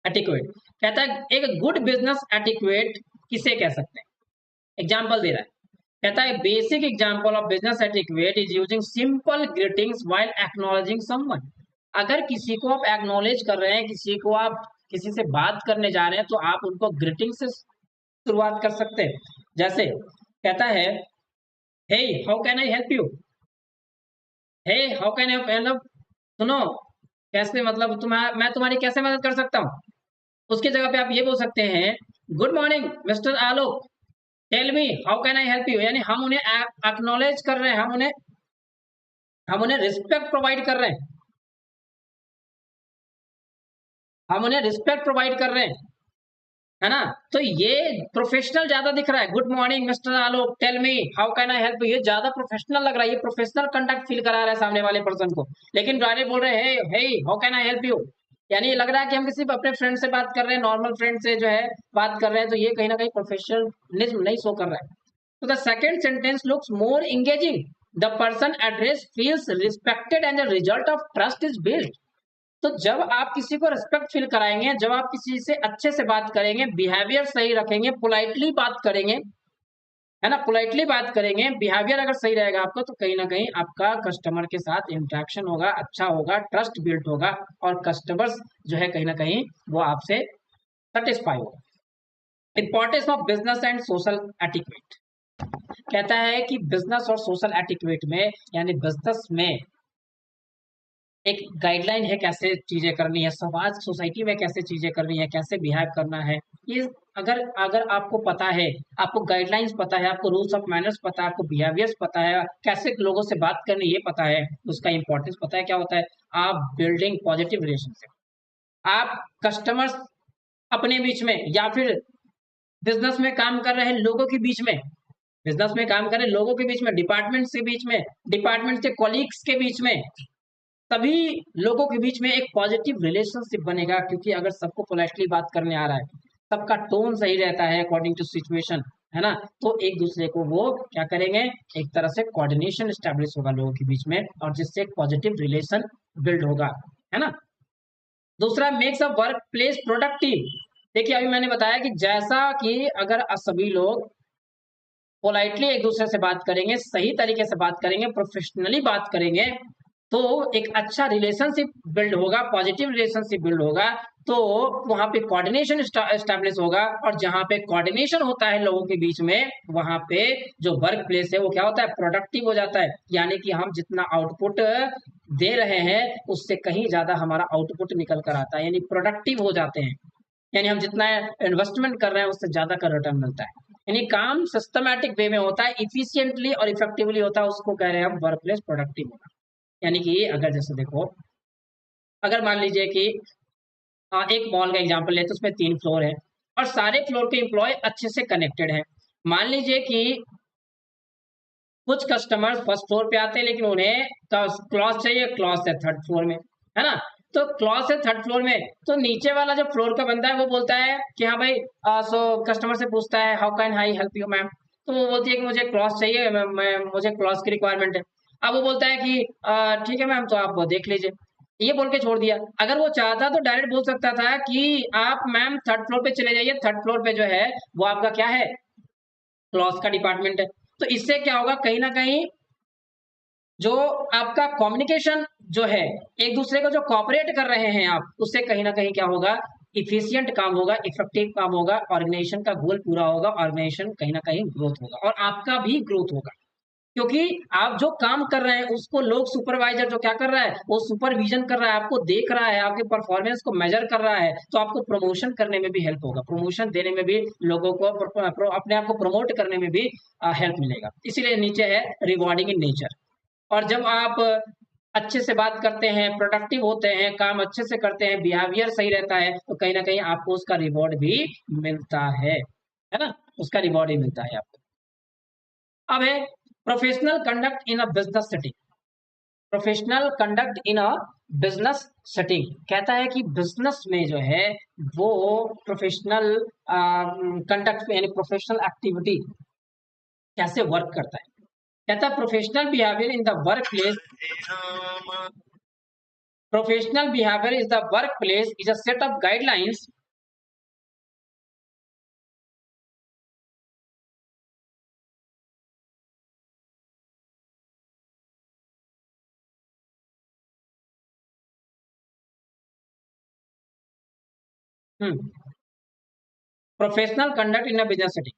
एटिक्वेट। कहता है एक गुड बिजनेस एटिक्वेट किसे कह सकते हैं, एग्जाम्पल दे रहा है। कहता है basic example of business etiquette is using simple greetings while acknowledging someone. अगर किसी को आप एक्नॉलेज कर रहे हैं, किसी को आप किसी से बात करने जा रहे हैं तो आप उनको ग्रीटिंग से शुरुआत कर सकते हैं। जैसे कहता है, hey how can I help you, hey how can I help, सुनो, कैसे मतलब मैं तुम्हारी कैसे मदद कर सकता हूँ। उसकी जगह पे आप ये बोल सकते हैं, good morning mister Alok, tell me how can I help you. यानी हम उन्हें एक्नॉलेज कर रहे हैं, हम उन्हें रिस्पेक्ट प्रोवाइड कर रहे हैं, हम उन्हें रिस्पेक्ट प्रोवाइड कर रहे हैं, है ना। तो ये प्रोफेशनल ज्यादा दिख रहा है, good morning mister Alok, tell me how can I help, ये ज्यादा प्रोफेशनल लग रहा है, ये प्रोफेशनल कंडक्ट फील करा रहा है सामने वाले पर्सन को। लेकिन डायरेक्ट बोल रहे हैं, hey how can I help you, यानी ये लग रहा है कि हम किसी अपने फ्रेंड से बात कर रहे हैं, नॉर्मल फ्रेंड से जो है बात कर रहे हैं, तो ये कहीं ना कहीं प्रोफेशनलिज्म नहीं शो कर रहा है। तो the second sentence looks more engaging, the person address feels respected and the result of trust is build. तो जब आप किसी को रिस्पेक्ट फील कराएंगे, जब आप किसी से अच्छे से बात करेंगे, बिहेवियर सही रखेंगे, पोलाइटली बात करेंगे, है ना, पोलाइटली बात करेंगे, बिहेवियर अगर सही रहेगा आपका, तो कहीं ना कहीं आपका कस्टमर के साथ इंटरेक्शन होगा, अच्छा होगा, ट्रस्ट बिल्ड होगा, और कस्टमर्स जो है कहीं ना कहीं वो आपसे सेटिस्फाई होगा। Importance of business and social etiquette. कहता है कि बिजनेस और सोशल एटिक्वेट में, यानी बिजनेस में एक गाइडलाइन है कैसे चीजें करनी है, समाज सोसाइटी में कैसे चीजें करनी है, कैसे बिहेव करना है। ये अगर अगर आपको पता है, आपको गाइडलाइंस पता है, आपको रूल्स ऑफ मैनर्स पता है, आपको बिहेवियर्स पता है, कैसे लोगों से बात करनी ये पता है, उसका इंपॉर्टेंस पता है क्या होता है, आप बिल्डिंग पॉजिटिव रिलेशनशिप, आप कस्टमर्स अपने बीच में, या फिर बिजनेस में काम कर रहे लोगों के बीच में, बिजनेस में काम कर रहे लोगों के बीच में, डिपार्टमेंट के बीच में, डिपार्टमेंट के कॉलीग्स के बीच में, सभी लोगों के बीच में एक पॉजिटिव रिलेशनशिप बनेगा। क्योंकि अगर सबको पोलाइटली बात करने आ रहा है, सबका टोन सही रहता है अकॉर्डिंग टू सिचुएशन, है ना, तो एक दूसरे को वो क्या करेंगे, एक तरह से कोऑर्डिनेशन स्टैब्लिश होगा लोगों के बीच में, और जिससे एक पॉजिटिव रिलेशन बिल्ड होगा, है ना। दूसरा, makes a work place productive. देखिए अभी मैंने बताया कि जैसा कि अगर सभी लोग पोलाइटली एक दूसरे से बात करेंगे, सही तरीके से बात करेंगे, प्रोफेशनली बात करेंगे, तो एक अच्छा रिलेशनशिप बिल्ड होगा, पॉजिटिव रिलेशनशिप बिल्ड होगा, तो वहां पे कोऑर्डिनेशन एस्टैब्लिश होगा, और जहां पे कोऑर्डिनेशन होता है लोगों के बीच में, वहां पे जो वर्क प्लेस है वो क्या होता है, प्रोडक्टिव हो जाता है। यानी कि हम जितना आउटपुट दे रहे हैं उससे कहीं ज्यादा हमारा आउटपुट निकल कर आता है, यानी प्रोडक्टिव हो जाते हैं। यानी हम जितना इन्वेस्टमेंट कर रहे हैं उससे ज्यादा का रिटर्न मिलता है। यानी काम सिस्टमैटिक वे में होता है, इफिशियंटली और इफेक्टिवली होता है, उसको कह रहे हैं हम वर्क प्लेस प्रोडक्टिव होना। यानी कि अगर जैसे देखो, अगर मान लीजिए कि एक मॉल का एग्जांपल लेते हैं, उसमें 3 फ्लोर है और सारे फ्लोर के एम्प्लॉय अच्छे से कनेक्टेड हैं। मान लीजिए कि कुछ कस्टमर्स फर्स्ट फ्लोर पे आते हैं लेकिन उन्हें क्लॉथ चाहिए, क्लॉथ है थर्ड फ्लोर में, है ना? तो क्लॉथ है थर्ड फ्लोर में, तो नीचे वाला जो फ्लोर का बंदा है वो बोलता है कि हाँ भाई, सो कस्टमर से पूछता है how can I help you ma'am, तो वो बोलती है कि मुझे क्लॉथ चाहिए, मुझे क्लॉथ की रिक्वायरमेंट है। अब वो बोलता है कि ठीक है मैम, तो आप वो देख लीजिए, ये बोल के छोड़ दिया। अगर वो चाहता तो डायरेक्ट बोल सकता था कि आप मैम थर्ड फ्लोर पे चले जाइए, थर्ड फ्लोर पे जो है वो आपका क्या है, क्लॉथ का डिपार्टमेंट है। तो इससे क्या होगा, कहीं ना कहीं जो आपका कम्युनिकेशन जो है, एक दूसरे को जो कॉपरेट कर रहे हैं आप, उससे कहीं ना कहीं क्या होगा, इफिशियंट काम होगा, इफेक्टिव काम होगा, ऑर्गेनाइजेशन का गोल पूरा होगा, ऑर्गेनाइजेशन कहीं ना कहीं ग्रोथ होगा और आपका भी ग्रोथ होगा। क्योंकि आप जो काम कर रहे हैं उसको लोग, सुपरवाइजर जो क्या कर रहा है, वो सुपरविजन कर रहा है, आपको देख रहा है, आपके परफॉर्मेंस को मेजर कर रहा है, तो आपको प्रमोशन करने में भी हेल्प होगा, प्रमोशन देने में भी, लोगों को अपने आप को प्रमोट करने में भी हेल्प मिलेगा। इसीलिए नीचे है रिवॉर्डिंग इन नेचर। और जब आप अच्छे से बात करते हैं, प्रोडक्टिव होते हैं, काम अच्छे से करते हैं, बिहेवियर सही रहता है, तो कहीं ना कहीं आपको उसका रिवॉर्ड भी मिलता है ना? उसका रिवॉर्ड ही मिलता है आपको। अब है professional conduct in a business setting. Professional conduct in a business setting कहता है कि बिजनेस में जो है वो प्रोफेशनल कंडक्ट यानी प्रोफेशनल एक्टिविटी कैसे वर्क करता है। कहता है professional behaviour in the work place, professional behavior is the workplace is a set of guidelines hmm, professional conduct in a business setting,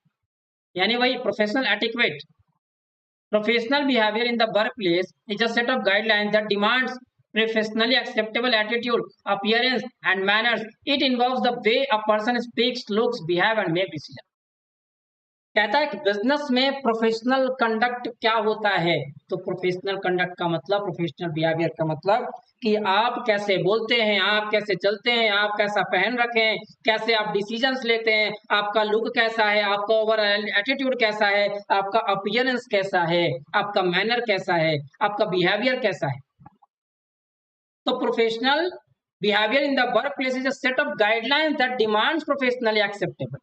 यानी वही professional etiquette. Professional behaviour in the workplace is a set of guidelines that demands professionally acceptable attitude, appearance and manners. It involves the way a person speaks, looks, behave and make decisions. कहता है कि business में professional conduct क्या होता है। तो professional conduct का मतलब, प्रोफेशनल बिहेवियर का मतलब कि आप कैसे बोलते हैं, आप कैसे चलते हैं, आप कैसा पहन रखे हैं, कैसे आप डिसीजंस लेते हैं, आपका लुक कैसा है, आपका ओवरऑल एटीट्यूड कैसा है, आपका अपीयरेंस कैसा है, आपका मैनर कैसा है, आपका बिहेवियर कैसा है। तो professional behaviour in the work place is a set of guidelines that demands professionally acceptable.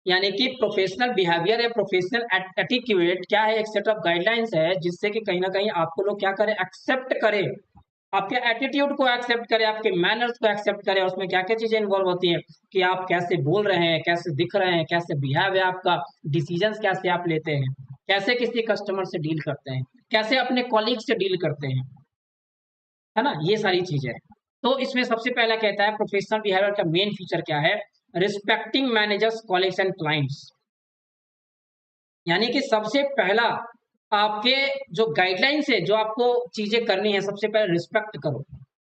यानी कि प्रोफेशनल बिहेवियर या प्रोफेशनल एटिक्यूट क्या है, एक सेट ऑफ गाइडलाइंस है जिससे कि कहीं ना कहीं आपको लोग क्या करें, एक्सेप्ट करें, आपके एटीट्यूड को एक्सेप्ट करें, आपके मैनर्स को एक्सेप्ट करें। उसमें क्या क्या चीजें इन्वॉल्व होती हैं कि आप कैसे बोल रहे हैं, कैसे दिख रहे हैं, कैसे बिहेव है आपका, डिसीजंस कैसे आप लेते हैं, कैसे किसी कस्टमर से डील करते हैं, कैसे अपने कॉलीग से डील करते हैं, है ना? ये सारी चीजें। तो इसमें सबसे पहला कहता है प्रोफेशनल बिहेवियर का मेन फीचर क्या है, respecting managers, colleagues and clients. यानी कि सबसे पहला आपके जो गाइडलाइंस है, जो आपको चीजें करनी है, सबसे पहले रिस्पेक्ट करो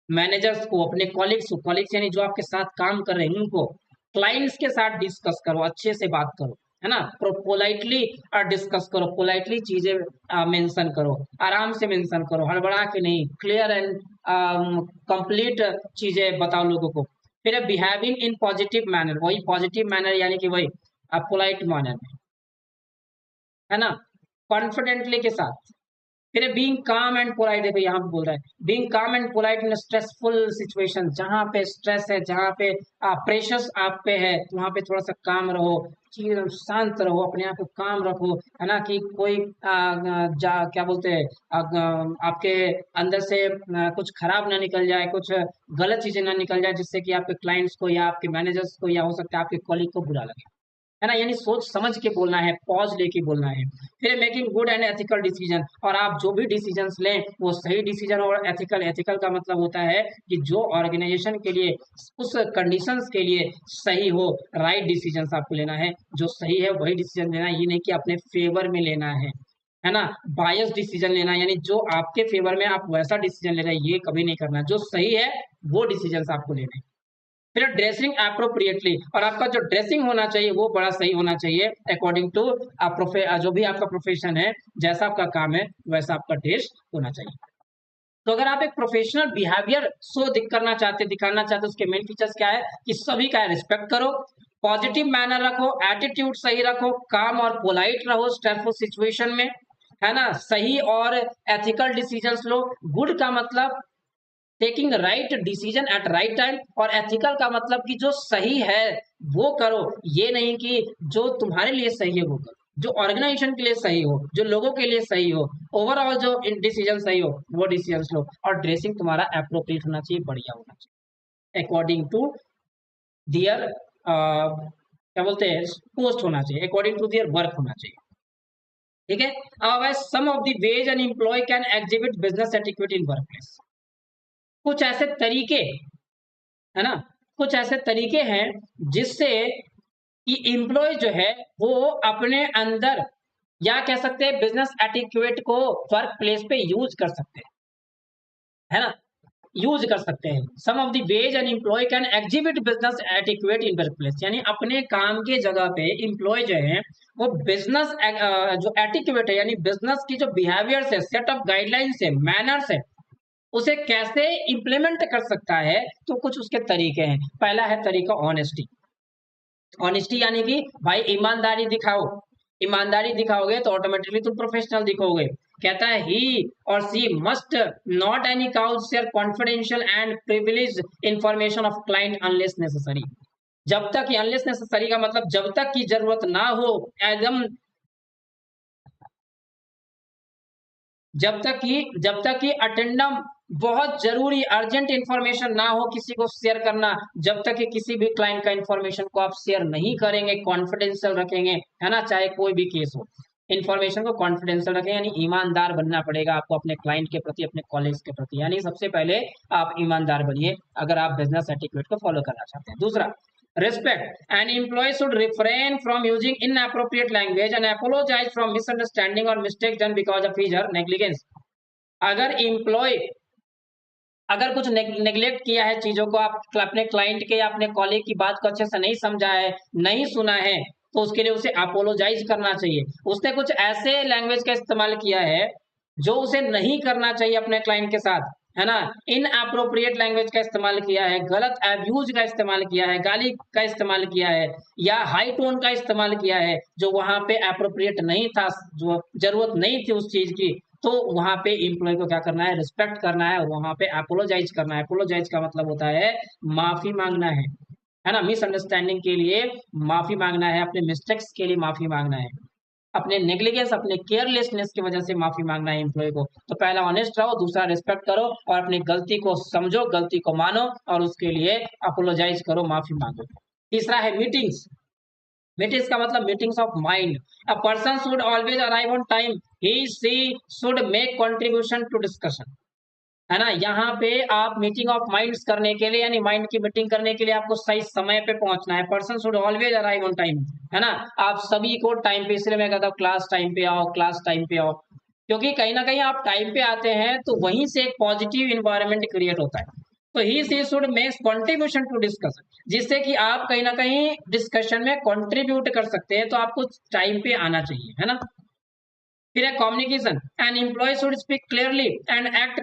मैनेजर्स को, अपने कॉलीग्स को, कॉलीग्स यानी जो आपके साथ काम कर रहे हैं उनको, क्लाइंट्स के साथ डिस्कस करो, अच्छे से बात करो, है ना? पोलाइटली डिस्कस करो, पोलाइटली चीजें मेंशन करो, आराम से मेंशन करो, हड़बड़ा के नहीं, क्लियर एंड कंप्लीट चीजें बताओ लोगों को। फिर बिहेविंग इन पॉजिटिव मैनर, वही पॉजिटिव मैनर यानी कि वही पोलाइट मैनर में, है ना? कॉन्फिडेंटली के साथ। फिर बीइंग काम एंड पोलाइट, देखो यहाँ पे बोल रहा है बीइंग काम and polite in stressful situation, जहाँ पे स्ट्रेस है, जहाँ पे प्रेशर्स आप पे है, वहाँ पे थोड़ा सा काम रहो, चीज शांत रहो, अपने आप को काम रखो, है ना? कि कोई क्या बोलते हैं, आपके अंदर से कुछ खराब ना निकल जाए, कुछ गलत चीजें ना निकल जाए जिससे कि आपके क्लाइंट्स को या आपके मैनेजर्स को या हो सकता है आपके कॉलीग को बुरा लगे, है ना? यानी सोच समझ के बोलना है, पॉज लेके बोलना है। फिर making good and ethical decision, और आप जो भी डिसीजंस लें वो सही डिसीजन और एथिकल, एथिकल का मतलब होता है कि जो ऑर्गेनाइजेशन के लिए, उस कंडीशंस के लिए सही हो, राइट डिसीजंस आपको लेना है, जो सही है वही डिसीजन लेना है, ये नहीं कि अपने फेवर में लेना है ना? बायस डिसीजन लेना, यानी जो आपके फेवर में आप वैसा डिसीजन ले रहे हैं, ये कभी नहीं करना, जो सही है वो डिसीजंस आपको लेने हैं। फिर ड्रेसिंग अप्रोप्रिएटली, और आपका जो ड्रेसिंग होना चाहिए वो बड़ा सही होना चाहिए अकॉर्डिंग टू जो भी आपका प्रोफेशन है, जैसा आपका काम है वैसा आपका ड्रेस होना चाहिए। तो अगर आप एक प्रोफेशनल बिहेवियर शो करना चाहते, दिखाना चाहते, उसके मेन फीचर्स क्या है कि सभी का रिस्पेक्ट करो, पॉजिटिव मैनर रखो, एटीट्यूड सही रखो, काम और पोलाइट रहो स्ट्रेसफुल सिचुएशन में, है ना, सही और एथिकल डिसीजंस लो। गुड का मतलब taking right decision at right time, और एथिकल का मतलब कि जो सही है वो करो, ये नहीं कि जो तुम्हारे लिए सही है वो करो, जो ऑर्गेनाइजेशन के लिए सही हो, जो लोगों के लिए सही हो, ओवरऑल जो डिसीजन सही हो वो डिसीजन लो। और ड्रेसिंग तुम्हारा अप्रोप्रिएट होना चाहिए, बढ़िया होना चाहिए, अकॉर्डिंग टू दियर क्या बोलते हैं, पोस्ट होना चाहिए, अकॉर्डिंग टू दियर वर्क होना चाहिए। ठीक है। अब some of the ways an employee can exhibit business etiquette in workplace. कुछ ऐसे तरीके, है ना, कुछ ऐसे तरीके हैं जिससे कि एम्प्लॉय जो है वो अपने अंदर, या कह सकते हैं बिजनेस एटिक्यूट को वर्क प्लेस पे यूज कर सकते हैं, है ना, यूज कर सकते हैं। Some of the ways an employee can exhibit business etiquette in work place, यानी अपने काम के जगह पे एम्प्लॉय जो है वो बिजनेस जो एटिक्यूट है, यानी बिजनेस की जो बिहेवियर्स है, सेट ऑफ गाइडलाइंस है, मैनर्स है, उसे कैसे इंप्लीमेंट कर सकता है। तो कुछ उसके तरीके हैं। पहला है तरीका ऑनेस्टी। ऑनेस्टी यानी कि भाई ईमानदारी दिखाओ, ईमानदारी दिखाओगे तो ऑटोमेटिकली तुम प्रोफेशनल दिखोगे। कहता है ही और she must not any cause share confidential and privilege information of client unless necessary. जब तक ये अनलेस नेसेसरी का मतलब जब तक की जरूरत ना हो, एकदम जब तक कि अटेंडम बहुत जरूरी अर्जेंट इंफॉर्मेशन ना हो किसी को शेयर करना, जब तक कि किसी भी क्लाइंट का इंफॉर्मेशन को आप शेयर नहीं करेंगे, कॉन्फिडेंशियल रखेंगे, है ना, चाहे कोई भी केस हो, इंफॉर्मेशन को कॉन्फिडेंशियल रखें। यानी ईमानदार बनना पड़ेगा आपको अपने क्लाइंट के प्रति, अपने कॉलेज के प्रति। यानी सबसे पहले आप ईमानदार बनिए अगर आप बिजनेस एटिक्यूट को फॉलो करना चाहते हैं। दूसरा, respect. An employee should refrain from using inappropriate language and apologize from misunderstanding or mistakes done because of his or negligence. अगर एम्प्लॉय अगर कुछ नेग्लेक्ट किया है चीजों को, आप अपने क्लाइंट के या अपने कॉलीग की बात को अच्छे से नहीं समझा है, नहीं सुना है, तो उसके लिए उसे अपोलोजाइज करना चाहिए। उसने कुछ ऐसे लैंग्वेज का इस्तेमाल किया है जो उसे नहीं करना चाहिए अपने क्लाइंट के साथ, है ना, इन अप्रोप्रिएट लैंग्वेज का इस्तेमाल किया है, गलत अब्यूज का इस्तेमाल किया है, गाली का इस्तेमाल किया है, या हाई टोन का इस्तेमाल किया है जो वहां पे अप्रोप्रिएट नहीं था, जो जरूरत नहीं थी उस चीज की, तो वहां पे एम्प्लॉय को क्या करना है, रिस्पेक्ट करना है और वहां पे अपोलोजाइज करना है। अपोलोजाइज का मतलब होता है माफी मांगना है ना, मिसअंडरस्टैंडिंग के लिए माफी मांगना है, अपने मिस्टेक्स के लिए माफी मांगना है, अपने नेग्लिजेंस, अपने केयरलेसनेस की वजह से माफी मांगना है एम्प्लॉय को। तो पहला ऑनेस्ट रहो, दूसरा रिस्पेक्ट करो और अपनी गलती को समझो, गलती को मानो और उसके लिए अपोलोजाइज करो, माफी मांगो। तीसरा है मीटिंग्स। मीटिंग्स का मतलब meetings of mind. A person should always arrive on time, he she should make contribution to discussion, है ना। यहाँ पे आप मीटिंग ऑफ माइंड्स करने के लिए, यानी माइंड की मीटिंग करने के लिए आपको सही समय पे पहुंचना है। Person should always arrive on time, है ना, आप सभी को टाइम पे, इसलिए मैं कहता हूँ क्लास टाइम पे आओ, क्लास टाइम पे आओ, क्योंकि कहीं ना कहीं आप टाइम पे आते हैं तो वहीं से एक पॉजिटिव इन्वायरमेंट क्रिएट होता है। तो he she should make contribution to discussion, जिससे कि आप कहीं ना कहीं डिस्कशन में कॉन्ट्रीब्यूट कर सकते हैं, तो आपको टाइम पे आना चाहिए, है ना। फिर है communication. An employee should speak clearly and act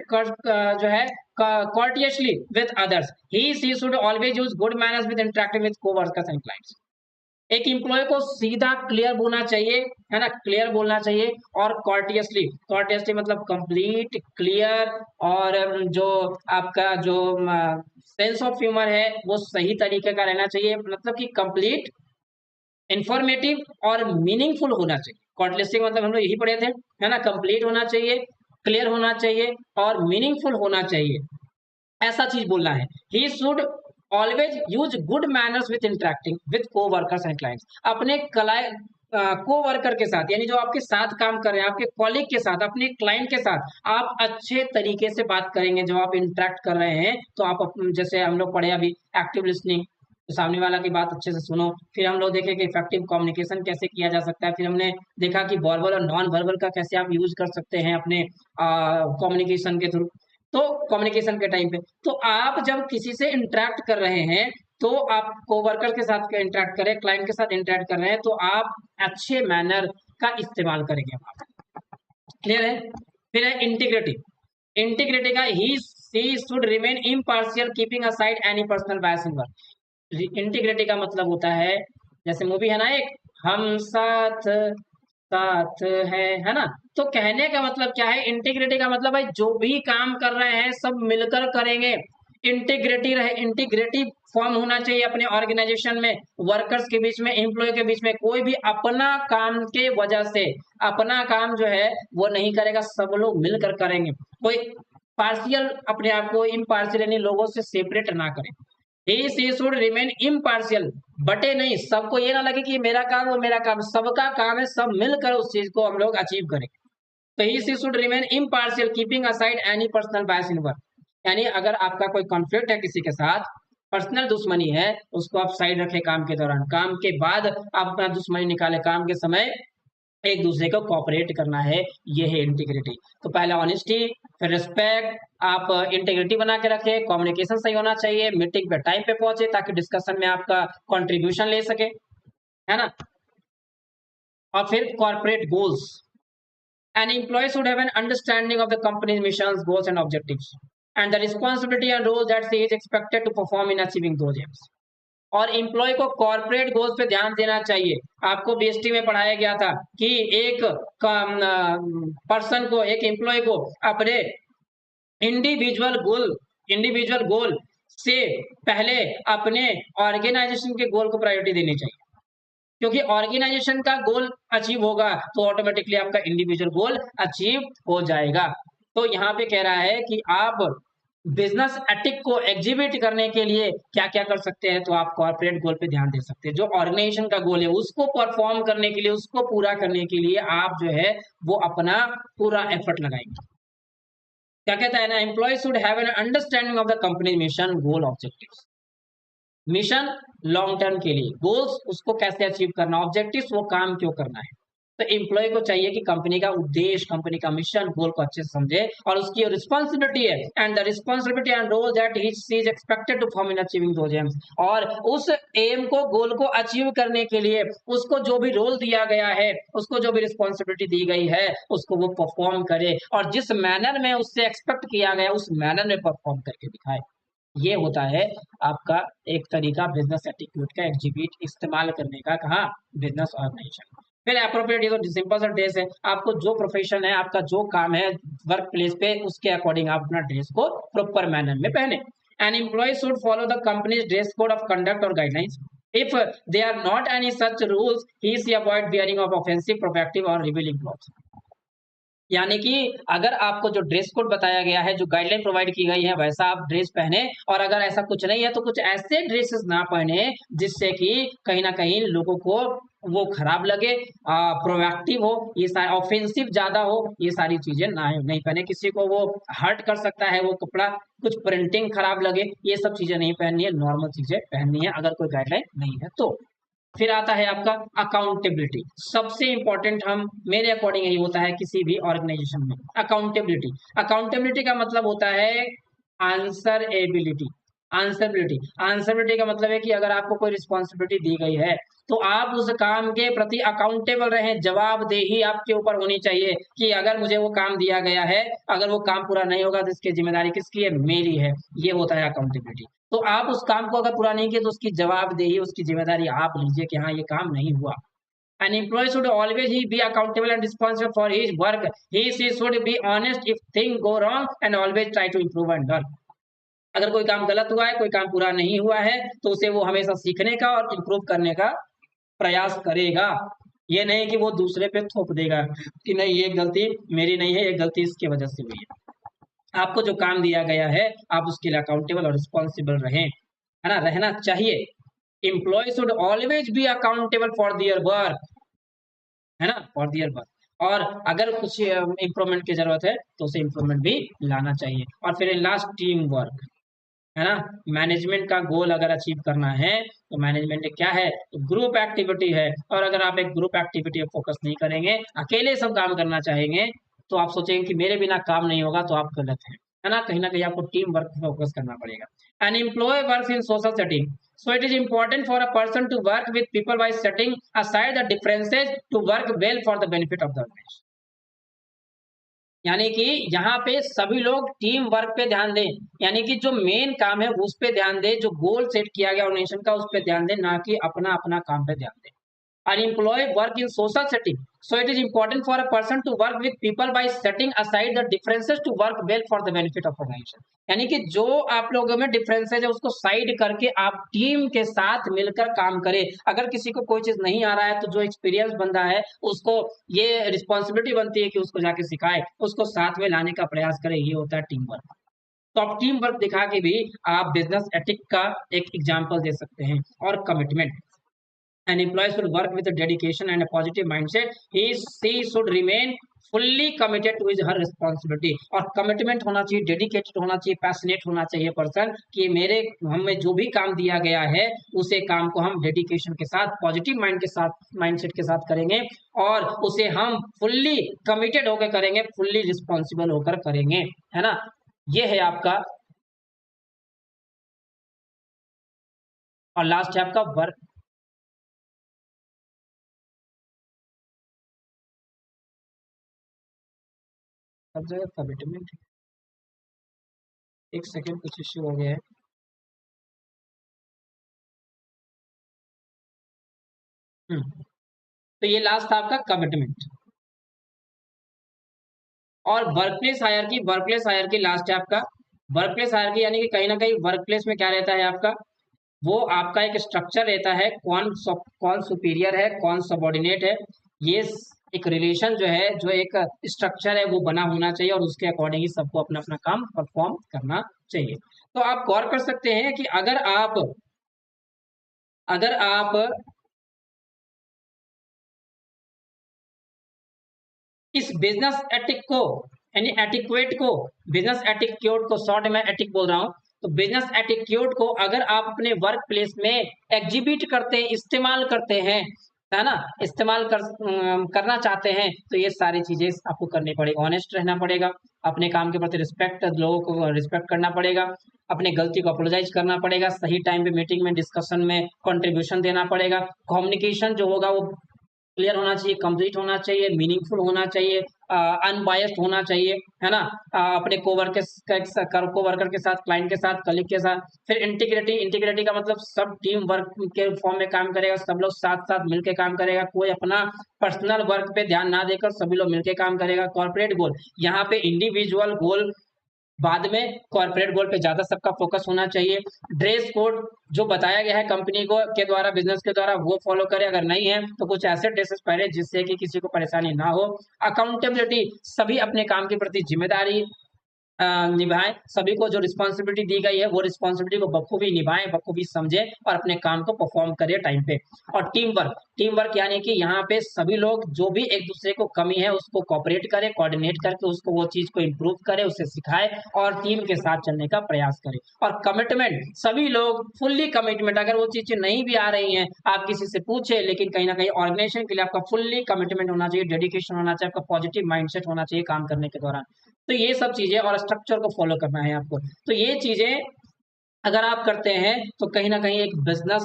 जो है courteously with others. She should always use good manners with interacting with co-workers and clients. एक एम्प्लॉय को सीधा क्लियर बोलना चाहिए, है ना, क्लियर बोलना चाहिए और कॉर्टियसली। कॉर्टियसली मतलब कंप्लीट, क्लियर, और जो आपका जो सेंस ऑफ ह्यूमर है वो सही तरीके का रहना चाहिए, मतलब कि कंप्लीट, इंफॉर्मेटिव और मीनिंगफुल होना चाहिए। कॉर्टियसली मतलब हम लोग यही पढ़े थे, है ना, कंप्लीट होना चाहिए, क्लियर होना चाहिए और मीनिंगफुल होना चाहिए, ऐसा चीज बोलना है। He should always use good manners with interacting with को वर्कर्स एंड क्लाइंट्स। अपने को वर्कर के साथ, यानी जो आपके साथ काम कर रहे हैं, आपके कॉलीग के साथ, अपने क्लाइंट के साथ आप अच्छे तरीके से बात करेंगे। जब आप इंटरेक्ट कर रहे हैं तो आप जैसे हम लोग पढ़े अभी एक्टिव लिसनिंग, तो सामने वाला की बात अच्छे से सुनो। फिर हम लोग देखे कि इफेक्टिव कम्युनिकेशन कैसे किया जा सकता है। फिर हमने देखा कि वर्बल और नॉन वर्बल का कैसे आप यूज कर सकते हैं अपने कम्युनिकेशन के थ्रू। तो कम्युनिकेशन के टाइम पे तो आप जब किसी से इंटरेक्ट कर रहे हैं तो आप कोवर्कर के साथ इंटरेक्ट करें, क्लाइंट के साथ इंटरेक्ट कर रहे हैं, तो आप अच्छे मैनर का इस्तेमाल करेंगे वहां। क्लियर है? फिर है इंटीग्रिटी। इंटीग्रिटी का he she should remain impartial keeping aside any personal bias in work. Integrity का मतलब होता है, जैसे मूवी है ना एक, हम साथ साथ है ना। तो कहने का मतलब क्या है, इंटीग्रिटी का मतलब भाई जो भी काम कर रहे हैं सब मिलकर करेंगे, इंटीग्रिटी रहे, इंटीग्रिटी फॉर्म होना चाहिए अपने ऑर्गेनाइजेशन में, वर्कर्स के बीच में, एम्प्लॉय के बीच में। कोई भी अपना काम के वजह से अपना काम जो है वो नहीं करेगा, सब लोग मिलकर करेंगे। कोई पार्शियल अपने आप को इम्पार्शियल यानी लोगों से सेपरेट ना करें। ही सी शुड रिमेन इम्पार्शियल, बटे नहीं, सबको ये ना लगे कि मेरा काम वो मेरा काम, सबका काम है, सब मिलकर उस चीज को हम लोग अचीव करें। तो he she should remain impartial keeping aside any personal bias in work. यानी अगर आपका कोई कॉन्फ्लिक्ट है किसी के साथ, पर्सनल दुश्मनी है, उसको आप साइड रखें काम के दौरान, काम के बाद आप अपना दुश्मनी निकाले, काम के समय एक दूसरे को कोऑपरेट करना है, ये है इंटीग्रिटी। तो पहले ऑनेस्टी, फिर रिस्पेक्ट, आप इंटीग्रिटी बना के रखें, कम्युनिकेशन सही होना चाहिए, मीटिंग पे टाइम पे पहुंचे ताकि डिस्कशन में आपका कंट्रीब्यूशन ले सके, है ना। और फिर corporate goals, an employee should have an understanding of the company's missions, goals and objectives and the responsibility and role that he is expected to perform in achieving those aims. और employee को corporate goals पे ध्यान देना चाहिए। आपको BST में पढ़ाया गया था कि एक पर्सन को, एक एम्प्लॉय को अपने इंडिविजुअल गोल से पहले अपने ऑर्गेनाइजेशन के गोल को प्रायोरिटी देनी चाहिए, क्योंकि ऑर्गेनाइजेशन का गोल अचीव होगा तो ऑटोमेटिकली आपका इंडिविजुअल गोल अचीव हो जाएगा। तो यहाँ पे कह रहा है कि आप बिजनेस एथिक को एग्जीबिट करने के लिए क्या क्या कर सकते हैं, तो आप कॉर्पोरेट गोल पे ध्यान दे सकते हैं। जो ऑर्गेनाइजेशन का गोल है उसको परफॉर्म करने के लिए, उसको पूरा करने के लिए आप जो है वो अपना पूरा एफर्ट लगाएंगे। क्या कहता है ना, employee should have an understanding of the company mission, goal, objectives. Mission long term के लिए, गोल्स उसको कैसे अचीव करना, ऑब्जेक्टिव्स वो काम क्यों करना है। तो एम्प्लॉय को चाहिए कि कंपनी का उद्देश्य, कंपनी का मिशन, गोल को अच्छे से समझे, और उसकी रिस्पॉन्सिबिलिटी है and the responsibility and role that he is expected to perform in achieving those aims. और उस एम को, गोल को अचीव करने के लिए उसको जो भी रोल दिया गया है, उसको जो भी रिस्पॉन्सिबिलिटी दी गई है, उसको वो परफॉर्म करे, और जिस मैनर में उससे एक्सपेक्ट किया गया उस मैनर में परफॉर्म करके दिखाए। ये होता है आपका एक तरीका बिजनेस एटिट्यूड का एग्जीबिट इस्तेमाल करने का, कहाँ, बिजनेस ऑर्गेनाइजेशन। फिर अप्रोप्रिएट, ये तो सिंपल सा ड्रेस है, आपको जो प्रोफेशन है, आपका जो काम है वर्क प्लेस पे, उसके अकॉर्डिंग आप अपना ड्रेस को प्रॉपर मैनर में पहने। An employee should follow the company's dress code of conduct और guidelines. If they are not any such rules, he she avoid wearing of offensive, provocative और revealing clothes. यानी कि अगर आपको जो ड्रेस कोड बताया गया है, जो गाइडलाइन प्रोवाइड की गई है, वैसा आप ड्रेस पहने, और अगर ऐसा कुछ नहीं है तो कुछ ऐसे ड्रेसेस ना पहने जिससे कि कहीं ना कहीं लोगों को वो खराब लगे, प्रोएक्टिव हो, ये सारे ऑफेंसिव ज्यादा हो, ये सारी चीजें ना नहीं पहने, किसी को वो हर्ट कर सकता है वो कपड़ा, कुछ प्रिंटिंग खराब लगे, ये सब चीजें नहीं पहननी है, नॉर्मल चीजें पहननी है अगर कोई गाइडलाइन नहीं है तो। फिर आता है आपका अकाउंटेबिलिटी, सबसे इंपॉर्टेंट, हम मेरे अकॉर्डिंग यही होता है किसी भी ऑर्गेनाइजेशन में, अकाउंटेबिलिटी। अकाउंटेबिलिटी का मतलब होता है आंसर एबिलिटी, आंसरबिलिटी का मतलब है कि अगर आपको कोई रिस्पॉन्सिबिलिटी दी गई है तो आप उस काम के प्रति अकाउंटेबल रहें, जवाबदेही आपके ऊपर होनी चाहिए कि अगर मुझे वो काम दिया गया है, अगर वो काम पूरा नहीं होगा तो इसकी जिम्मेदारी किसकी है, मेरी है। ये होता है अकाउंटेबिलिटी। तो आप उस काम को अगर पूरा नहीं किया तो उसकी जवाबदेही, उसकी जिम्मेदारी आप लीजिए कि हाँ ये काम नहीं हुआ। An employee should always he be accountable and responsible for his work. She should be honest if things go wrong and always try to improve and learn. अगर कोई काम गलत हुआ है, कोई काम पूरा नहीं हुआ है, तो उसे वो हमेशा सीखने का और इम्प्रूव करने का प्रयास करेगा। ये नहीं कि वो दूसरे पे थोप देगा कि नहीं ये गलती मेरी नहीं है, ये गलती इसकी वजह से हुई है। आपको जो काम दिया गया है आप उसके लिए अकाउंटेबल और रिस्पॉन्सिबल रहें, है ना, रहना चाहिए। Employee should always be accountable for their work, है ना, फॉर दियर वर्क। और अगर कुछ इम्प्रूवमेंट की जरूरत है तो उसे इम्प्रूवमेंट भी लाना चाहिए। और फिर लास्ट, टीम वर्क, है ना। मैनेजमेंट का गोल अगर अचीव करना है तो मैनेजमेंट क्या है, ग्रुप एक्टिविटी है। और अगर आप एक ग्रुप एक्टिविटी पर फोकस नहीं करेंगे, अकेले सब काम करना चाहेंगे, तो आप सोचेंगे कि मेरे बिना काम नहीं होगा, तो आप गलत हैं, है ना। कहीं ना कहीं आपको टीम वर्क फोकस करना पड़ेगा। An employee works in social setting, So it is important for a person to work with people by setting aside the differences to work well for the benefit of the organization. यानी कि यहाँ पे सभी लोग team work पे ध्यान दें, यानी कि जो मेन काम है उस पे ध्यान दें, जो गोल सेट किया गया ऑर्गेनाइजेशन का उस पे ध्यान दें, ना कि अपना अपना काम पे ध्यान दें. An employee work in social setting, so it is important for a person to work with people by setting aside the differences to work well for the benefit of organization. यानी कि जो आप लोगों में डिफरेंसेज है उसको side करके आप टीम के साथ मिलकर काम करें. अगर किसी को कोई चीज नहीं आ रहा है तो जो एक्सपीरियंस बंदा है उसको ये रिस्पॉन्सिबिलिटी बनती है कि उसको जाके सिखाए, उसको साथ में लाने का प्रयास करे. ये होता है टीम वर्क. तो आप टीम वर्क दिखा के भी आप बिजनेस एथिक का एक एग्जाम्पल दे सकते हैं. और commitment, an employee should work with a dedication and a positive mindset. She should remain fully committed to his her responsibility. और कमिटमेंट होना चाहिए, डेडिकेटेड होना चाहिए, पैशनेट होना चाहिए पर्सन कि मेरे हमें जो भी काम दिया गया है उसे काम को हम डेडिकेशन के साथ, पॉजिटिव माइंड के साथ, माइंडसेट के साथ करेंगे और उसे हम फुल्ली कमिटेड होकर करेंगे, फुल्ली रिस्पॉन्सिबल होकर करेंगे, है ना. ये है आपका. और लास्ट है आपका वर्क. सब जगह कमिटमेंट. एक सेकेंड, कुछ इश्यू हो गया है. तो ये लास्ट था आपका कमिटमेंट. और workplace hierarchy, workplace hierarchy last है आपका. वर्कप्लेस हायरार्की यानी कि कहीं ना कहीं वर्कप्लेस में क्या रहता है आपका, वो आपका एक स्ट्रक्चर रहता है. कौन सुपीरियर है, कौन सबॉर्डिनेट है, ये एक रिलेशन जो है, जो एक स्ट्रक्चर है वो बना होना चाहिए और उसके अकॉर्डिंग ही सबको अपना अपना काम परफॉर्म करना चाहिए. तो आप गौर कर सकते हैं कि अगर आप इस बिजनेस एटिक को, यानी एटिक्वेट को, बिजनेस एटिक्यूट को, शॉर्ट में एटिक बोल रहा हूं, तो बिजनेस एटिक्यूट को अगर आप अपने वर्क प्लेस में एग्जिबिट करते हैं, इस्तेमाल करते हैं, है ना, करना चाहते हैं, तो ये सारी चीजें आपको करनी पड़ेगी. ऑनेस्ट रहना पड़ेगा, अपने काम के प्रति रिस्पेक्ट, लोगों को रिस्पेक्ट करना पड़ेगा, अपने गलती को अपोलोजाइज करना पड़ेगा, सही टाइम पे मीटिंग में, डिस्कशन में कंट्रीब्यूशन देना पड़ेगा. कम्युनिकेशन जो होगा वो क्लियर होना चाहिए, कंप्लीट होना चाहिए, मीनिंगफुल होना चाहिए, अनबायस्ड होना चाहिए, है ना. अपने कोवर्कर के साथ, क्लाइंट के साथ, कलीग के साथ. फिर इंटीग्रिटी, इंटीग्रिटी का मतलब सब टीम वर्क के फॉर्म में काम करेगा, सब लोग साथ साथ मिलकर काम करेगा, कोई अपना पर्सनल वर्क पे ध्यान ना देकर सभी लोग मिलकर काम करेगा. कॉर्पोरेट गोल, यहाँ पे इंडिविजुअल गोल बाद में, कॉर्पोरेट गोल पे ज्यादा सबका फोकस होना चाहिए. ड्रेस कोड जो बताया गया है कंपनी को के द्वारा, बिजनेस के द्वारा, वो फॉलो करें. अगर नहीं है तो कुछ ऐसे ड्रेसेस पहने जिससे कि किसी को परेशानी ना हो. अकाउंटेबिलिटी, सभी अपने काम के प्रति जिम्मेदारी निभाएं. सभी को जो रिस्पॉन्सिबिलिटी दी गई है वो रिस्पॉन्सिबिलिटी को बखूबी निभाएं, बखूबी समझें और अपने काम को परफॉर्म करें टाइम पे. और टीम वर्क, टीम वर्क यानी कि यहाँ पे सभी लोग जो भी एक दूसरे को कमी है उसको कोऑपरेट करें, कोऑर्डिनेट करके उसको वो चीज को इम्प्रूव करे, उसे सिखाए और टीम के साथ चलने का प्रयास करें. और कमिटमेंट, सभी लोग फुल्ली कमिटमेंट, अगर वो चीजें नहीं भी आ रही हैं आप किसी से पूछे, लेकिन कहीं ना कहीं ऑर्गेनाइजेशन के लिए आपका फुल्ली कमिटमेंट होना चाहिए, डेडिकेशन होना चाहिए, आपका पॉजिटिव माइंडसेट होना चाहिए काम करने के दौरान. तो ये सब चीजें, और स्ट्रक्चर को फॉलो करना है आपको. तो ये चीजें अगर आप करते हैं तो कहीं ना कहीं एक बिजनेस,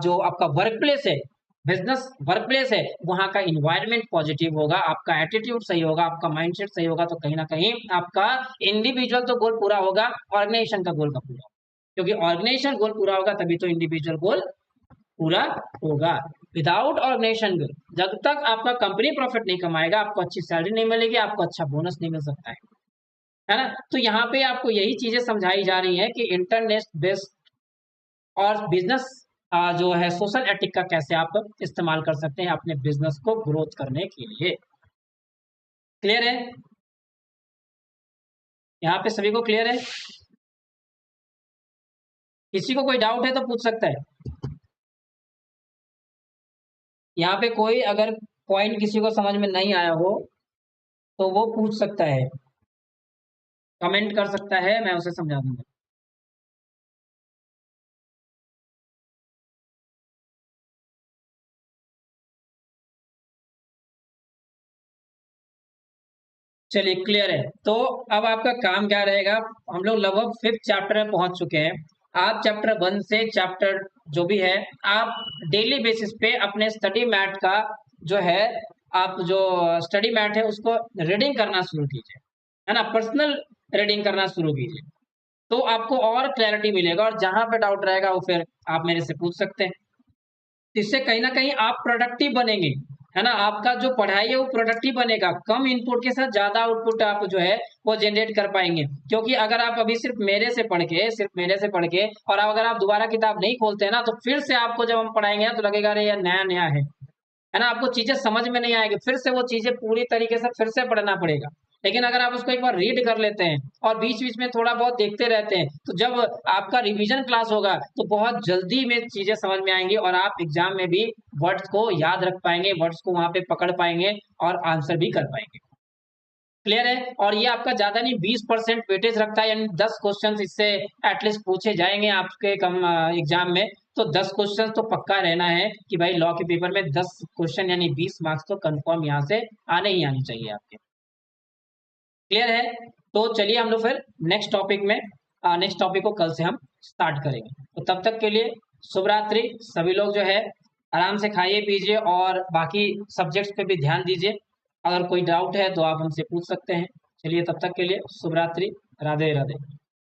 जो आपका वर्क प्लेस है, बिजनेस वर्क प्लेस है, वहां का इन्वायरमेंट पॉजिटिव होगा, आपका एटीट्यूड सही होगा, आपका माइंडसेट सही होगा, तो कहीं ना कहीं आपका इंडिविजुअल तो गोल पूरा होगा, ऑर्गेनाइजेशन का गोल का पूरा होगा. क्योंकि ऑर्गेनाइजेशन गोल पूरा होगा तभी तो इंडिविजुअल गोल पूरा होगा. विदाउट ऑर्गेनाइजेशन गोल, जब तक आपका कंपनी प्रॉफिट नहीं कमाएगा, आपको अच्छी सैलरी नहीं मिलेगी, आपको अच्छा बोनस नहीं मिल सकता है ना. तो यहाँ पे आपको यही चीजें समझाई जा रही हैं कि इंटरनेट बेस्ड और बिजनेस जो है सोशल एथिक का कैसे आप इस्तेमाल कर सकते हैं अपने बिजनेस को ग्रोथ करने के लिए. क्लियर है? यहाँ पे सभी को क्लियर है? किसी को कोई डाउट है तो पूछ सकता है. यहाँ पे कोई अगर पॉइंट किसी को समझ में नहीं आया हो तो वो पूछ सकता है, कमेंट कर सकता है, मैं उसे समझा दूंगा. चलिए क्लियर है. तो अब आपका काम क्या रहेगा, हम लोग लगभग 5th चैप्टर में पहुंच चुके हैं. आप चैप्टर 1 से चैप्टर जो भी है, आप डेली बेसिस पे अपने स्टडी मैट का जो है, आप जो स्टडी मैट है उसको रीडिंग करना शुरू कीजिए, है ना? पर्सनल रीडिंग करना शुरू कीजिए, तो आपको और क्लैरिटी मिलेगा, और जहाँ पे डाउट रहेगा वो फिर आप मेरे से पूछ सकते हैं। इससे कहीं न कहीं आप प्रोडक्टिव बनेंगे, है ना? आपका जो पढ़ाई है वो प्रोडक्टिव बनेगा, कम इनपुट के साथ ज़्यादा आउटपुट आप जो है वो जनरेट कर पाएँगे। क्योंकि अगर आप अभी सिर्फ़ मेरे से पढ़ के और अगर आप दोबारा किताब नहीं खोलते हैं ना, तो फिर से आपको जब हम पढ़ाएँगे ना तो लगेगा अरे यार नया-नया है ना? आपको चीज़ें समझ में नहीं आएँगी, फिर से वो चीज़ें पूरी तरीके से फिर से पढ़ना पड़ेगा। लेकिन अगर आप उसको एक बार रीड कर लेते हैं और बीच-बीच में थोड़ा बहुत देखते रहते हैं, तो जब आपका रिवीजन क्लास होगा, तो बहुत जल्दी में चीज़ें समझ में आएँगी और आप एग्ज़ाम में भी वर्ड्स को याद रख पाएँगे, वर्ड्स को वहाँ पे पकड़ पाएँगे और आंसर भी कर पाएँगे। क्लियर है? और ये आपका ज़्यादा नहीं 20% वेटेज रखता है, यानी 10 क्वेश्चन्स इससे एटलीस्ट पूछे जाएँगे आपके एग्ज़ाम में। तो 10 क्वेश्चन तो पक्का रहना है कि भाई लॉ के पेपर में 10 क्वेश्चन यानी 20 मार्क्स तो कन्फर्म यहाँ से आने ही आने चाहिए आपके। क्लियर है? तो चलिए हम लोग फिर नेक्स्ट टॉपिक को कल से हम स्टार्ट करेंगे। तो तब तक के लिए शुभ रात्रि। सभी लोग जो है आराम से खाइए-पीजिए और बाकी सब्जेक्ट्स पे भी ध्यान दीजिए। अगर कोई डाउट है तो आप हमसे पूछ सकते हैं। चलिए तब तक के लिए शुभ रात्रि। राधे-राधे।